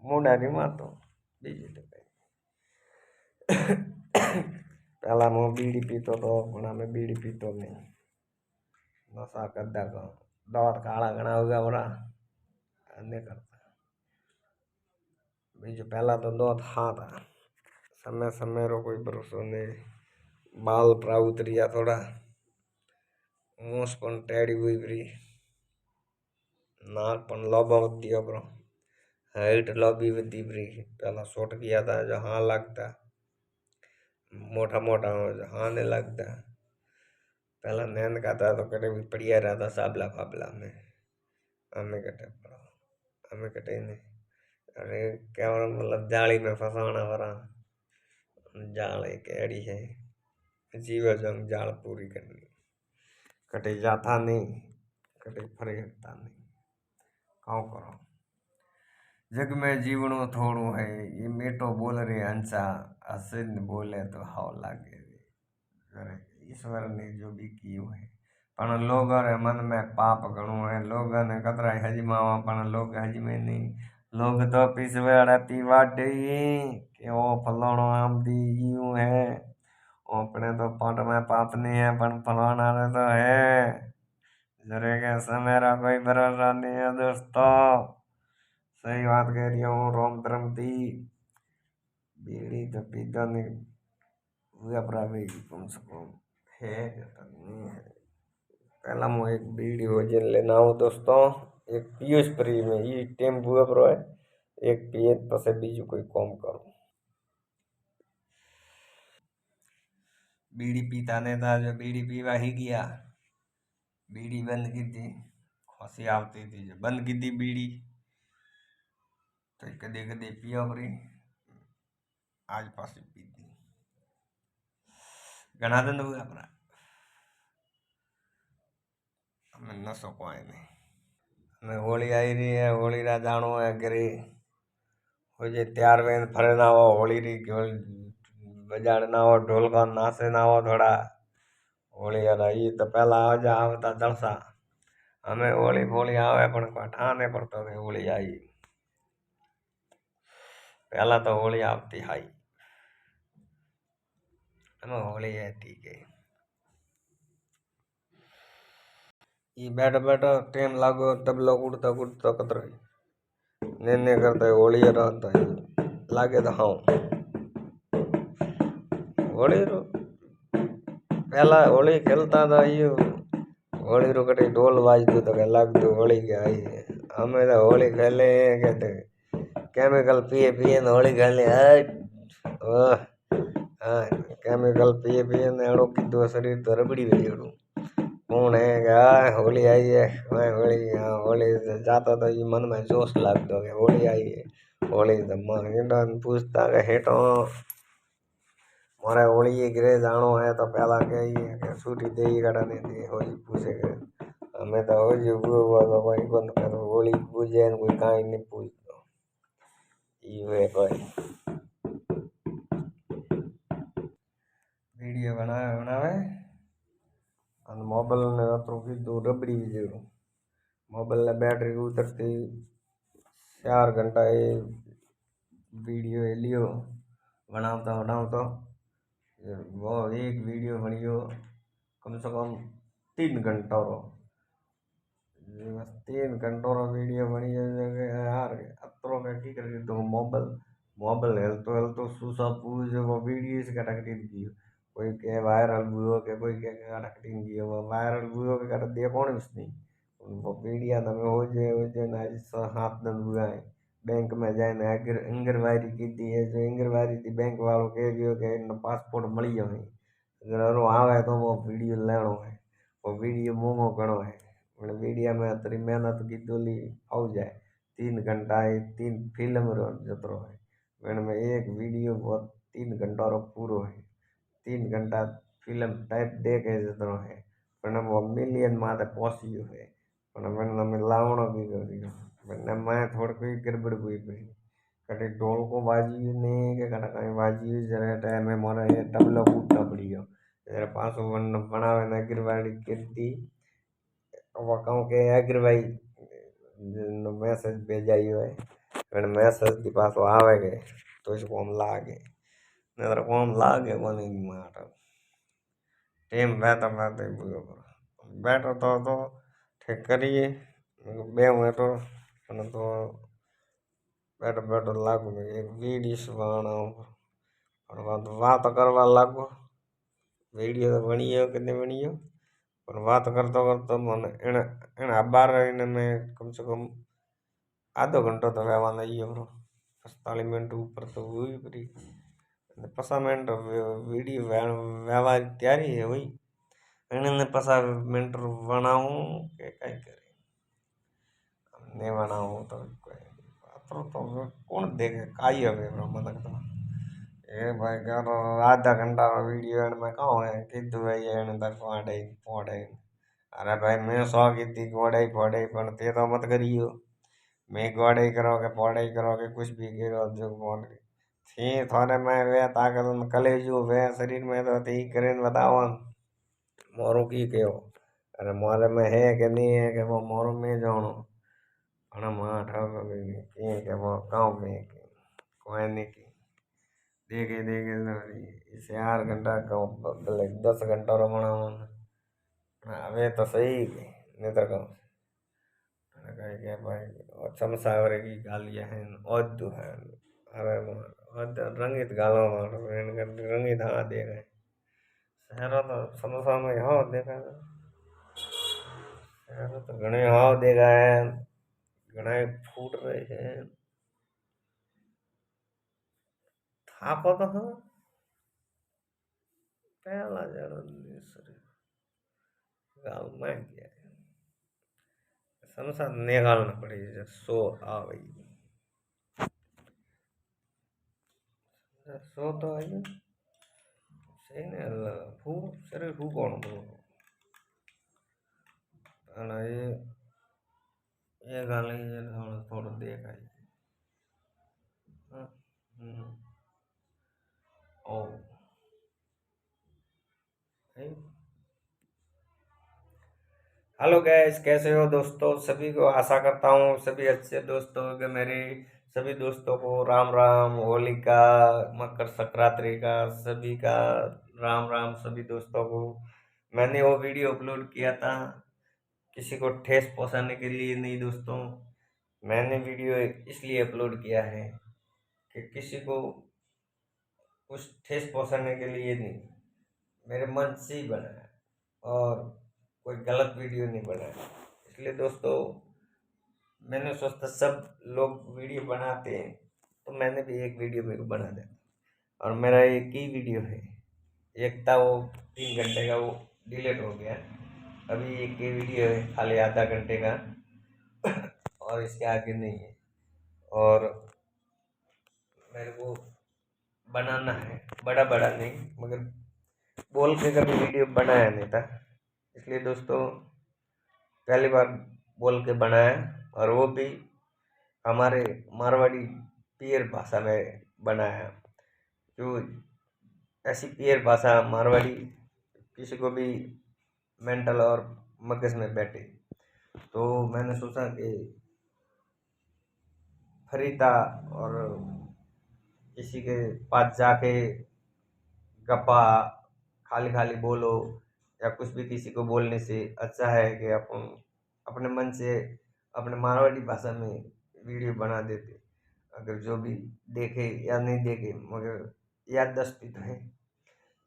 મોઢાની વાતો બીજી તો કઈ પેલા હું બીડી પીતો તો પણ અમે બીડી પીતો નહીં નશા કરતા તો દાંત કાળા ઘણા ઉગાવરા અને કરતા બીજું પહેલા તો દાંત હા था समय समय रो कोई भरोसो नहीं बाल परा उतरिया थोड़ा मूस पण टेढ़ी हुई परी नाक पण लोबा वधी अपरो हाइट लॉबी वधी परी पहला शॉर्ट किया था जो हाँ लगता मोटा मोटा हो जो हाँ नहीं लगता पहला नैन का था तो कटे भी पड़िया रहता साबला फाबला में हमें कटे पड़ा हमें कटे नहीं अरे क्या मतलब जाली में फंसाना वाला जाल एक एड़ी है जीव जंग जाल पूरी करनी कटे जाता नहीं कटे फरे हटता नहीं काउ करो जग में जीवनो थोड़ो है ये मेटो बोल रे हंसा हसिन बोले तो हाव लागे रे ईश्वर ने जो भी कियो है पण लोग रे मन में पाप घणो है लोग ने कतरा हजमावा पण लोग हजमे नहीं लोग तो पिसवेड़ा पीवा दे कि वो फलाणो आम दी यूं है अपने तो पट में पाप नहीं है पण फलाना रे तो है जरे के मेरा कोई भरोसा नहीं है दोस्तों सही बात कह रही हूँ रोम धर्म थी बीड़ी तो पीता नहीं हुआ प्रावे की कम से कम है नहीं है पहला मैं एक बीड़ी हो जिन लेना हूँ दोस्तों एक पीयूष फ्री में ये टेम हुआ प्रो है एक पिए पसे बीजू कोई कम करो बीड़ी पीता नहीं था जो बीड़ी पीवा ही गया बीड़ी बंद की थी खांसी आती थी जो बंद की थी बीड़ी तो कदे कदे पिया परी आज पास पीती घना दिन हुआ अपना हमें नशो कोई नहीं हमें होली आई रही है होली रा जानो है घरे हो जे तैयार वेन फरे ना हो होली री बजाड़ ना हो ढोल का नाचे ना हो थोड़ा होली अला ये तो पहला आजा आवता जलसा हमें होली बोली आवे पण ठाने पड़तो के होली आई पहला तो होली आवती हाई हमें होली है ठीक है ये बैठो बैठो टेम लागो तब लोग उड़ता उड़ता कतर ने करता है होली रहता है लागे तो हाँ होली रो पहला होली खेलता था ये होली रो कटे ढोल बाजतो तो लगतो होली के आई है हमें तो होली खेले कहते केमिकल पिए पिए होली खेले केमिकल पिए पिए अड़ो कीधो शरीर तो रबड़ी वेड़ू कौन है क्या होली आई है मैं होली होली जाता तो ये मन में जोश लगता है होली आई है होली तो मन पूछता के हेठो मारे होली गिरे जानो है तो पहला के छुट्टी दे कटा नहीं दे होली पूछे के हमें तो होली हुआ तो भाई बंद करो होली पूजे कोई काई नहीं पूछतो ये कोई वीडियो बनावे અને મોબાઈલને અતરું કીધું રબડી જેવું મોબાઈલને બેટરી ઉતરતી 4 घंटा એ वीडियो એ લ્યો बनावता बनावता वो एक वीडियो बनियो कम से कम 3 घंटा रो 3 घंटों रो वीडियो बनी यार अतरो का की कर तो मोबाइल मोबाइल हेलतो सुसा पूज वो वीडियो से कटक दी कोई के वायरल हुआ के कोई के कटक दी वो वायरल हुआ के कट दे कौन इसने वो वीडियो तो में हो जे ना हाथ दंद हुआ है बैंक में जाए ना इंगरवारी की थी है जो इंगरवारी थी बैंक वालों कह दियो के पासपोर्ट मिल जाए अगर आवे तो वो वीडियो लेनो है वो वीडियो मोमो घणो है मैंने वीडियो में तरी मेहनत की दोली आउ जाए 3 घंटा है 3 फिल्म रो जतरो है मैंने में एक वीडियो बहुत 3 घंटा रो पूरो है 3 घंटा फिल्म टाइप देखे जतरो है पण वो मिलियन माते पहुंची है पण मैंने लावणो भी करियो मैंने मैं थोड़ी कोई गड़बड़ हुई पड़ी कटे ढोल को बाजी नहीं के कटा कहीं बाजी जरा टाइम में मोरा ये तबला कूटना पड़ी गयो जरा पासो वन बनावे ना गिरवाड़ी कीर्ति वकाऊ के अग्रवाई નો મેસેજ ભેજાયો है પણ મેસેજ થી પાછો આવે કે તો જ કોમ લાગે નતર કોમ લાગે મને માટે ટીમ બેઠા બેઠો તો ઠીક કરીએ બે હું તો અને તો બેઠો બેઠો લાગુ એક વીડીશ વાણો પણ વાત કરવા લાગો વિડીયો વણીયો કે નહીં વણીયો પણ વાત કરતો કરતો મને એને બાર રહીને મેં કમસે કમ આધો ઘંટો તો વહેવાના ગયો 45 મિનિટ ઉપર તો હોવી પડી અને 50 મિનિટ વિડીયો વહેવા ત્યારે હોય એને 50 મિનિટ વણાવું કે કાંઈ કરે નહીં વણાવું તો તો કોણ દેખે કાંઈ હવે મને તો એ ભાઈ કરો આધા ઘંટાનો વિડીયો એને મેં કહું કીધું ભાઈ એને તક પોડાઈ અરે ભાઈ મેં 100 કીધી ગોડાઈ ફોડાઈ પણ તે તો મત करियो मैं गौड़ाई करो के पौड़ाई करो के कुछ भी करो जो बोल थी थोड़े में वे ताकत कलेजू वे शरीर में तो थी करें बताओ मोरू की कहो अरे मोरे में है कि नहीं है कि वो मोरू में जानो પણ માં ઠાક કે वो गाँव में कोई नहीं की देखे देखे इसे 8 घंटा भले 10 घंटा रमणा હવે તો સહી नहीं तो कहूँ कहे भाई चमसावरे की गालियाँ हैं औदू है अरे रंगित गालों रंगित हाँ दे गए शहरों तो समोसा में हाँ देखा शहरों तो घने हाँ दे गए घने फूट रहे हैं थापो तो हाँ पहला जड़ो गाल में गया समोसा निकालना पड़ेगा सो आ गई सो तो आई सही ने फू शरीर फू कौन અને એ ગાલે થોડો દેખાય ओ हेलो गैस कैसे हो दोस्तों सभी को आशा करता हूँ सभी अच्छे दोस्तों के मेरे सभी दोस्तों को राम राम होली का मकर संक्रांति का सभी का राम राम सभी दोस्तों को मैंने वो वीडियो अपलोड किया था किसी को ठेस पहुंचाने के लिए नहीं दोस्तों मैंने वीडियो इसलिए अपलोड किया है कि किसी को कुछ ठेस पहुंचाने के लिए नहीं मेरे मन से ही बनाया और कोई गलत वीडियो नहीं बनाया इसलिए दोस्तों मैंने सोचा सब लोग वीडियो बनाते हैं तो मैंने भी एक वीडियो मेरे को बना दिया और मेरा एक ही वीडियो है एक था वो 3 घंटे का वो डिलीट हो गया अभी एक ही वीडियो है खाली आधा घंटे का और इसके आगे नहीं है और मेरे को बनाना है बड़ा बड़ा नहीं मगर बोल के कभी वीडियो बनाया नहीं था इसलिए दोस्तों पहली बार बोल के बनाया और वो भी हमारे मारवाड़ी पियर भाषा में बनाया जो ऐसी पियर भाषा मारवाड़ी किसी को भी मेंटल और मगज में बैठे तो मैंने सोचा कि फरीदा और किसी के पास जाके गप्पा खाली खाली बोलो या कुछ भी किसी को बोलने से अच्छा है कि अपन अपने मन से अपने मारवाड़ी भाषा में वीडियो बना देते अगर जो भी देखे या नहीं देखे मगर याददाश्त तो है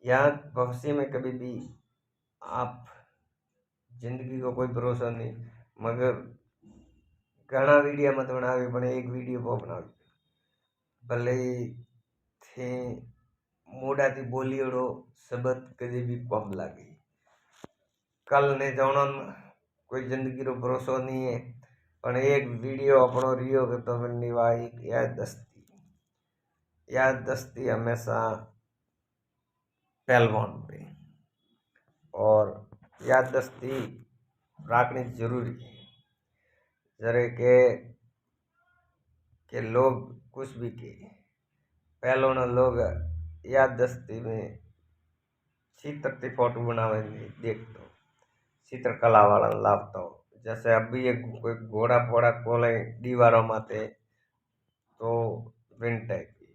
या भविष्य में कभी भी आप जिंदगी को कोई भरोसा नहीं मगर घना वीडियो मत बनावी पण एक वीडियो को बनावी भले थे मोढ़ाथी बोलियोड़ो शब्द कदे भी कम लागे कल ने जानो कोई जिंदगी रो भरोसो नहीं है। पण एक वीडियो अपनो रियो के तो बननी भाई याद दस्ती हमेशा पहलवान पे। और याद दस्ती रखनी जरूरी है। जरे के लोग कुछ भी के पहले लोग याद दस्ती में चित्रती फोटो बनावेंगे देखते चित्रकला वाला लाभता हो। जैसे अभी एक कोई घोड़ा फोड़ा कोले दीवारों माते तो विन टाइप की।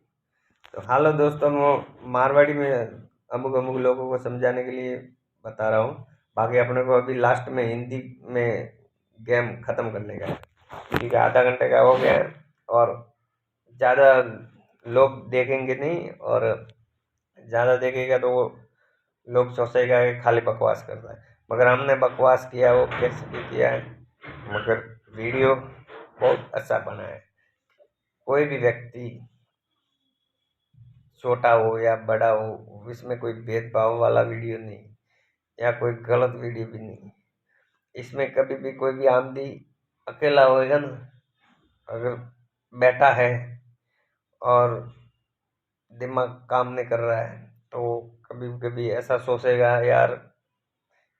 तो हेलो दोस्तों, मैं मारवाड़ी में अमुक अमुक लोगों को समझाने के लिए बता रहा हूँ। बाकी अपने को अभी लास्ट में हिंदी में गेम ख़त्म करने का है। ठीक है, आधा घंटे का हो गया है और ज़्यादा लोग देखेंगे नहीं। और ज़्यादा देखेगा तो वो लोग सोचेगा कि खाली बकवास कर रहा है। मगर हमने बकवास किया वो कैसे भी किया है, मगर वीडियो बहुत अच्छा बना है। कोई भी व्यक्ति छोटा हो या बड़ा हो, इसमें कोई भेदभाव वाला वीडियो नहीं या कोई गलत वीडियो भी नहीं। इसमें कभी भी कोई भी आदमी अकेला होएगा ना, अगर बैठा है और दिमाग काम नहीं कर रहा है तो कभी कभी ऐसा सोचेगा यार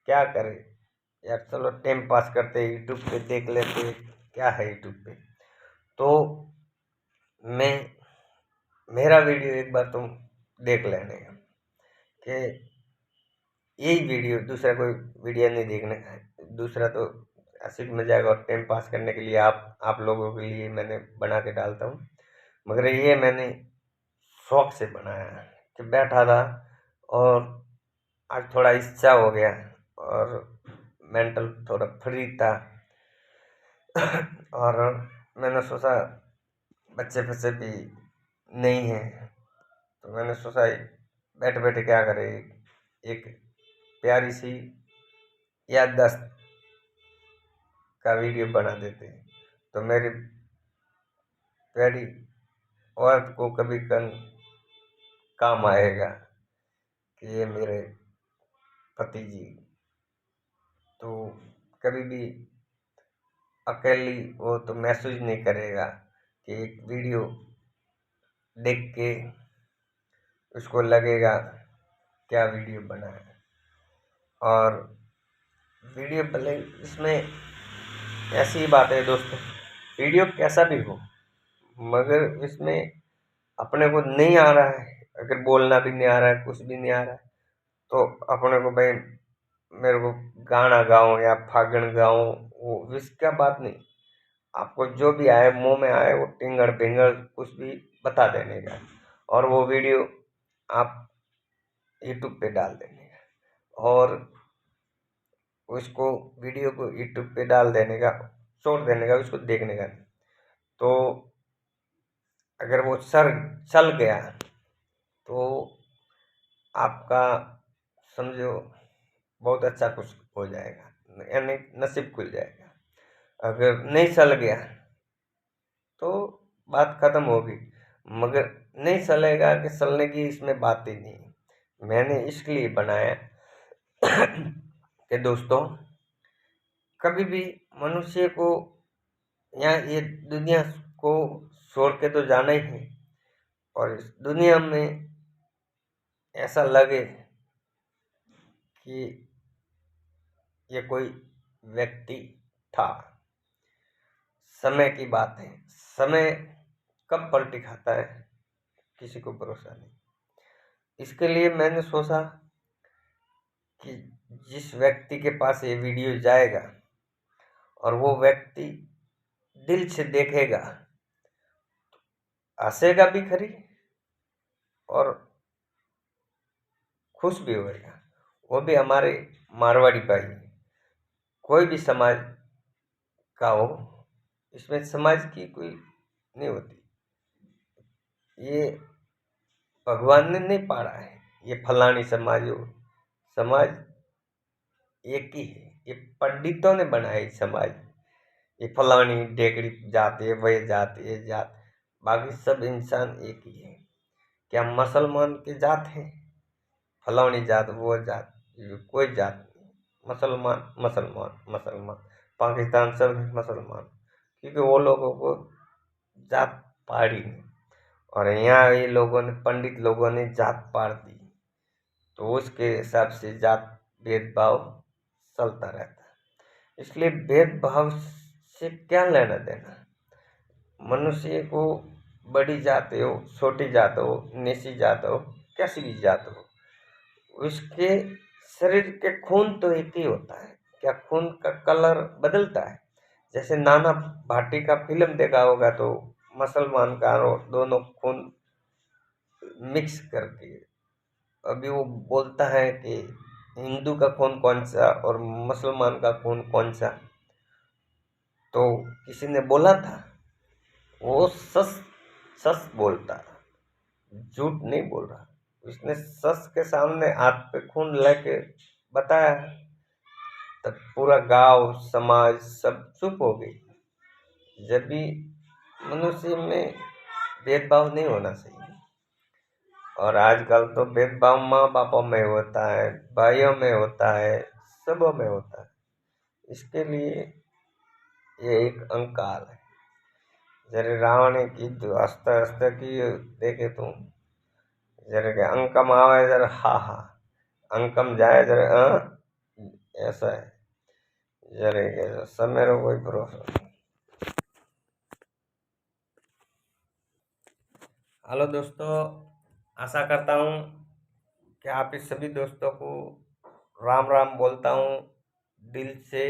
क्या करे, यार चलो टाइम पास करते यूट्यूब पे देख लेते क्या है यूट्यूब पे। तो मैं मेरा वीडियो एक बार तुम देख लेने का कि यही वीडियो, दूसरा कोई वीडियो नहीं देखने का है। दूसरा तो हंसी मजाक और टाइम पास करने के लिए आप लोगों के लिए मैंने बना के डालता हूँ। मगर ये मैंने शौक से बनाया है कि बैठा था और आज थोड़ा इच्छा हो गया और मेंटल थोड़ा फ्री था। और मैंने सोचा बच्चे बच्चे भी नहीं हैं तो मैंने सोचा बैठे बैठे क्या करे, एक प्यारी सी याददाश्त का वीडियो बना देते तो मेरी प्यारी औरत को कभी काम आएगा कि ये मेरे पति जी तो कभी भी अकेली वो तो महसूस नहीं करेगा कि एक वीडियो देख के उसको लगेगा क्या वीडियो बना है। और वीडियो भले इसमें ऐसी बात है दोस्तों, वीडियो कैसा भी हो मगर इसमें अपने को नहीं आ रहा है, अगर बोलना भी नहीं आ रहा है, कुछ भी नहीं आ रहा है तो अपने को भाई मेरे को गाना गाऊं या फागण गाऊं, वो इसका बात नहीं। आपको जो भी आए मुंह में आए वो टिंगड़ पिंगड़ कुछ भी बता देने का और वो वीडियो आप यूट्यूब पे डाल देने का और उसको वीडियो को यूट्यूब पे डाल देने का, छोड़ देने का, उसको देखने का। तो अगर वो चल गया तो आपका समझो बहुत अच्छा कुछ हो जाएगा, यानी नसीब खुल जाएगा। अगर नहीं चल गया तो बात खत्म होगी, मगर नहीं चलेगा कि चलने की इसमें बात ही नहीं। मैंने इसलिए बनाया कि दोस्तों कभी भी मनुष्य को यहाँ ये दुनिया को छोड़ के तो जाना ही है और इस दुनिया में ऐसा लगे कि ये कोई व्यक्ति था। समय की बात है, समय कब पलटी खाता है किसी को भरोसा नहीं। इसके लिए मैंने सोचा कि जिस व्यक्ति के पास ये वीडियो जाएगा और वो व्यक्ति दिल से देखेगा, हंसेगा भी खरी और खुश भी होएगा, वो भी हमारे मारवाड़ी भाई, कोई भी समाज का हो, इसमें समाज की कोई नहीं होती। ये भगवान ने नहीं पाड़ा है ये फलानी समाज हो, समाज एक ही है। ये पंडितों ने बनाया समाज, ये फलानी डेकड़ी जात है, वह जात, ये जात, बाकी सब इंसान एक ही है। क्या मुसलमान की जात है फलानी जात वो जात, कोई जात नहीं। मुसलमान मुसलमान मुसलमान, पाकिस्तान सब मुसलमान, क्योंकि वो लोगों को जात पाड़ी नहीं। और यहाँ ये लोगों ने, पंडित लोगों ने जात पाड़ दी, तो उसके हिसाब से जात भेदभाव चलता रहता है। इसलिए भेदभाव से क्या लेना देना। मनुष्य को बड़ी जात हो, छोटी जात हो, नीची जात हो, कैसी भी जात हो, उसके शरीर के खून तो एक ही होता है। क्या खून का कलर बदलता है? जैसे नाना भाटी का फिल्म देखा होगा, तो मुसलमान का और दोनों खून मिक्स करके अभी वो बोलता है कि हिंदू का खून कौन सा और मुसलमान का खून कौन सा। तो किसी ने बोला था, वो सच सच बोलता, झूठ नहीं बोल रहा। उसने सच के सामने हाथ पे खून लेके बताया, तब पूरा गांव समाज सब चुप हो गई। जब भी मनुष्य में भेदभाव नहीं होना चाहिए। और आजकल तो भेदभाव माँ बापों में होता है, भाइयों में होता है, सबों में होता है। इसके लिए ये एक अंकाल है। जरे रावण की जो हस्त हस्त की देखे तुम, जरे के अंकम आवे जरा हा हा, अंकम जाए जरे ऐसा है। जरे के सब मेरा कोई भरोसा नहीं। हेलो दोस्तों, आशा करता हूँ कि आप इस सभी दोस्तों को राम राम बोलता हूँ दिल से।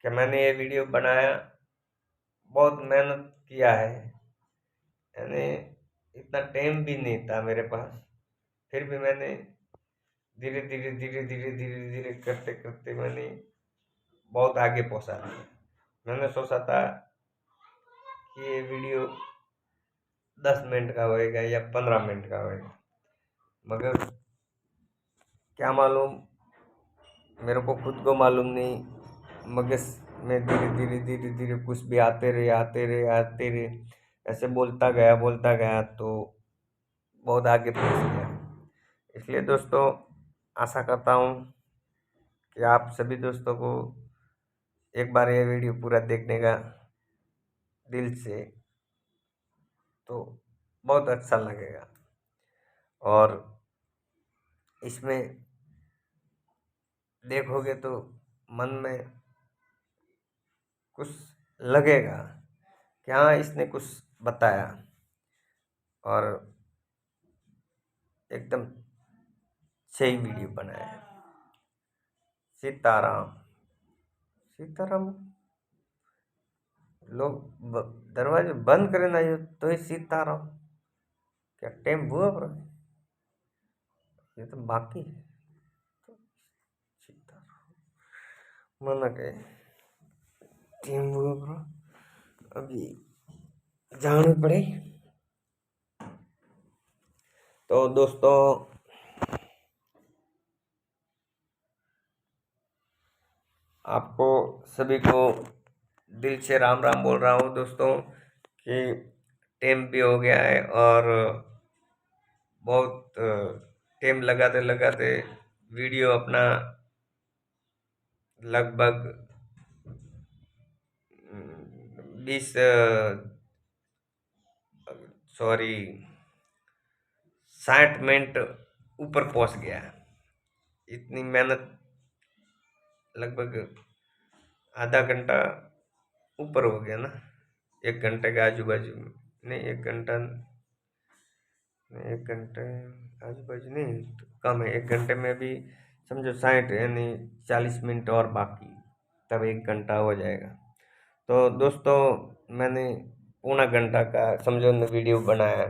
कि मैंने ये वीडियो बनाया, बहुत मेहनत किया है, यानी इतना टाइम भी नहीं था मेरे पास, फिर भी मैंने धीरे धीरे धीरे धीरे धीरे धीरे करते करते मैंने बहुत आगे पहुंचा दिया। मैंने सोचा था कि ये वीडियो 10 मिनट का होएगा या 15 मिनट का होएगा, मगर क्या मालूम, मेरे को खुद को मालूम नहीं, मगर मैं धीरे धीरे धीरे धीरे कुछ भी आते रहे आते रहे आते रहे, ऐसे बोलता गया तो बहुत आगे पहुंच गया। इसलिए दोस्तों, आशा करता हूँ कि आप सभी दोस्तों को एक बार ये वीडियो पूरा देखने का दिल से, तो बहुत अच्छा लगेगा। और इसमें देखोगे तो मन में कुछ लगेगा कि हाँ, इसने कुछ बताया, और एकदम सही वीडियो बनाया है। सीताराम सीताराम, लोग दरवाजे बंद करे ना तो ही सीताराम, क्या टाइम हुआ पर ये तो बाकी है। तो सीताराम मना के टाइम हुआ पर अभी जाने पड़े। तो दोस्तों, आपको सभी को दिल से राम राम बोल रहा हूँ दोस्तों, कि टाइम भी हो गया है, और बहुत टाइम लगाते लगाते वीडियो अपना लगभग 20 सॉरी 60 मिनट ऊपर पहुंच गया है। इतनी मेहनत, लगभग आधा घंटा ऊपर हो गया ना, 1 घंटे के आजू बाजू में, नहीं 1 घंटा नहीं, 1 घंटे आजू बाजू नहीं, तो कम है। 1 घंटे में भी समझो 60, यानी 40 मिनट और बाकी, तब 1 घंटा हो जाएगा। तो दोस्तों, मैंने पौना घंटा का समझो वीडियो बनाया है।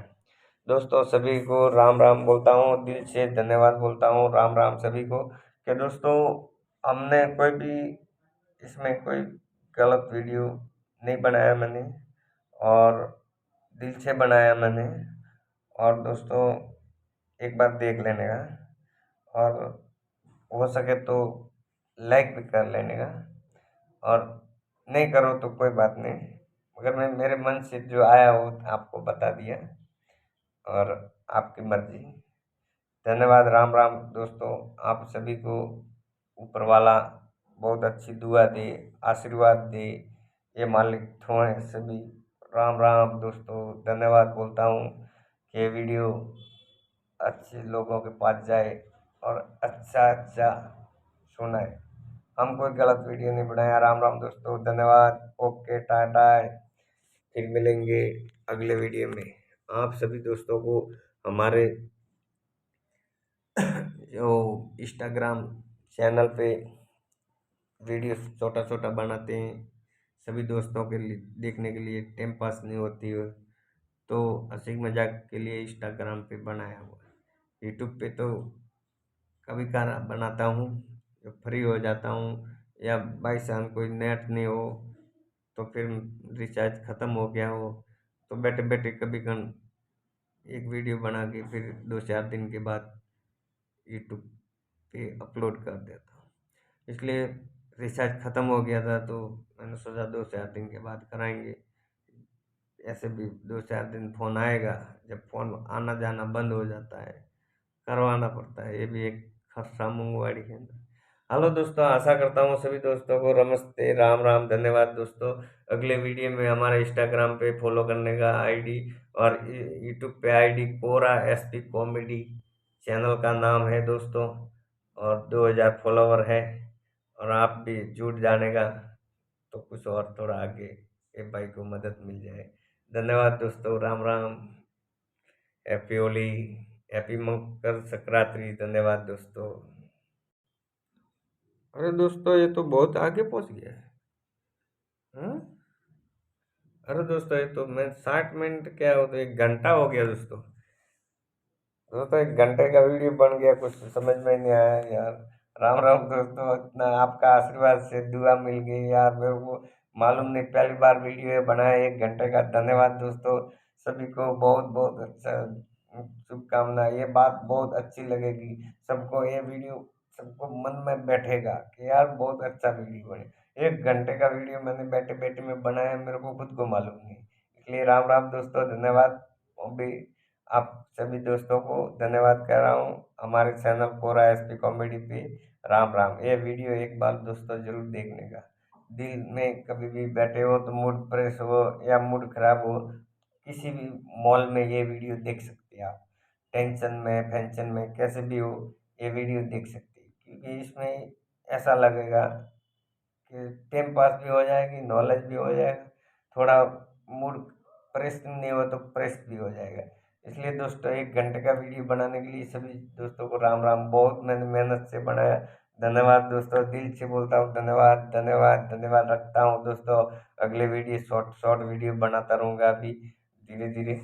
दोस्तों, सभी को राम राम बोलता हूँ, दिल से धन्यवाद बोलता हूँ, राम राम सभी को। कि दोस्तों, हमने कोई भी इसमें कोई गलत वीडियो नहीं बनाया मैंने, और दिल से बनाया मैंने। और दोस्तों, एक बार देख लेने का, और हो सके तो लाइक भी कर लेने का, और नहीं करो तो कोई बात नहीं, मगर मैं मेरे मन से जो आया वो आपको बता दिया, और आपकी मर्जी। धन्यवाद, राम राम दोस्तों, आप सभी को ऊपर वाला बहुत अच्छी दुआ दे, आशीर्वाद दे, ये मालिक थोड़े सभी। राम राम दोस्तों, धन्यवाद बोलता हूँ कि ये वीडियो अच्छे लोगों के पास जाए और अच्छा अच्छा सुनाए। हम कोई गलत वीडियो नहीं बनाया। राम राम दोस्तों, धन्यवाद, ओके, टाटा। फिर मिलेंगे अगले वीडियो में। आप सभी दोस्तों को हमारे जो इंस्टाग्राम चैनल पे वीडियो छोटा छोटा बनाते हैं, सभी दोस्तों के लिए देखने के लिए, टाइम पास नहीं होती है तो हंसी मजाक के लिए इंस्टाग्राम पे बनाया हुआ है। यूट्यूब पे तो कभी कभार बनाता हूँ जब फ्री हो जाता हूँ, या बाई चांस कोई नेट नहीं हो, तो फिर रिचार्ज ख़त्म हो गया हो, तो बैठे बैठे कभी कन एक वीडियो बना के फिर 2-4 दिन के बाद यूट्यूब पे अपलोड कर देता हूँ। इसलिए रिचार्ज ख़त्म हो गया था तो मैंने सोचा 2-4 दिन के बाद कराएंगे। ऐसे भी 2-4 दिन फ़ोन आएगा, जब फ़ोन आना जाना बंद हो जाता है करवाना पड़ता है, ये भी एक खर्चा मंगवाड़ी है ना। हेलो दोस्तों, आशा करता हूँ सभी दोस्तों को नमस्ते, राम राम, धन्यवाद दोस्तों। अगले वीडियो में हमारे इंस्टाग्राम पे फॉलो करने का आईडी और यूट्यूब पे आईडी कोरा एसपी कॉमेडी चैनल का नाम है दोस्तों, और 2000 फॉलोवर है। और आप भी जुट जानेगा तो कुछ और थोड़ा आगे ये भाई को मदद मिल जाए। धन्यवाद दोस्तों, राम राम, हैप्पी होली, हैप्पी मकर संक्रांति। धन्यवाद दोस्तों। अरे दोस्तों, ये तो बहुत आगे पहुंच गया है। हाँ? अरे दोस्तों, ये तो मैं 60 मिनट क्या हो तो 1 घंटा हो गया दोस्तों। दोस्तों 1 घंटे का वीडियो बन गया, कुछ समझ में नहीं आया यार। राम राम दोस्तों, इतना आपका आशीर्वाद से दुआ मिल गई यार, मेरे को मालूम नहीं, पहली बार वीडियो बनाया 1 घंटे का। धन्यवाद दोस्तों, सभी को बहुत बहुत अच्छा शुभकामनाएं। ये बात बहुत अच्छी लगेगी सबको, ये वीडियो सबको मन में बैठेगा कि यार बहुत अच्छा वीडियो बने। 1 घंटे का वीडियो मैंने बैठे बैठे में बनाया, मेरे को खुद को मालूम नहीं। इसलिए राम राम दोस्तों, धन्यवाद। भी आप सभी दोस्तों को धन्यवाद कह रहा हूँ हमारे चैनल कोरा एसपी कॉमेडी पे। राम राम। ये वीडियो एक बार दोस्तों जरूर देखने का। दिल में कभी भी बैठे हो तो, मूड फ्रेश हो या मूड खराब हो, किसी भी मॉल में ये वीडियो देख सकते हैं आप। टेंशन में, फैंशन में, कैसे भी हो, ये वीडियो देख सकते हैं, क्योंकि इसमें ऐसा लगेगा कि टाइम पास भी हो जाएगी, नॉलेज भी हो जाएगा, थोड़ा मूड फ्रेश नहीं हो तो फ्रेश भी हो जाएगा। इसलिए दोस्तों 1 घंटे का वीडियो बनाने के लिए सभी दोस्तों को राम राम। बहुत मैंने मेहनत से बनाया। धन्यवाद दोस्तों, दिल से बोलता हूँ धन्यवाद धन्यवाद धन्यवाद। रखता हूँ दोस्तों, अगले वीडियो शॉर्ट शॉर्ट वीडियो बनाता रहूँगा अभी धीरे धीरे,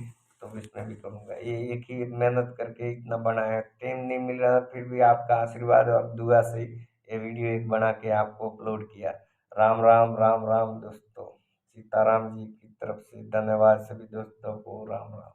तो इसमें भी करूँगा। ये एक ही मेहनत करके इतना बनाया, टाइम नहीं मिल रहा, फिर भी आपका आशीर्वाद और दुआ से ये वीडियो एक बना के आपको अपलोड किया। राम राम राम राम दोस्तों, सीताराम जी की तरफ से धन्यवाद सभी दोस्तों को, राम राम।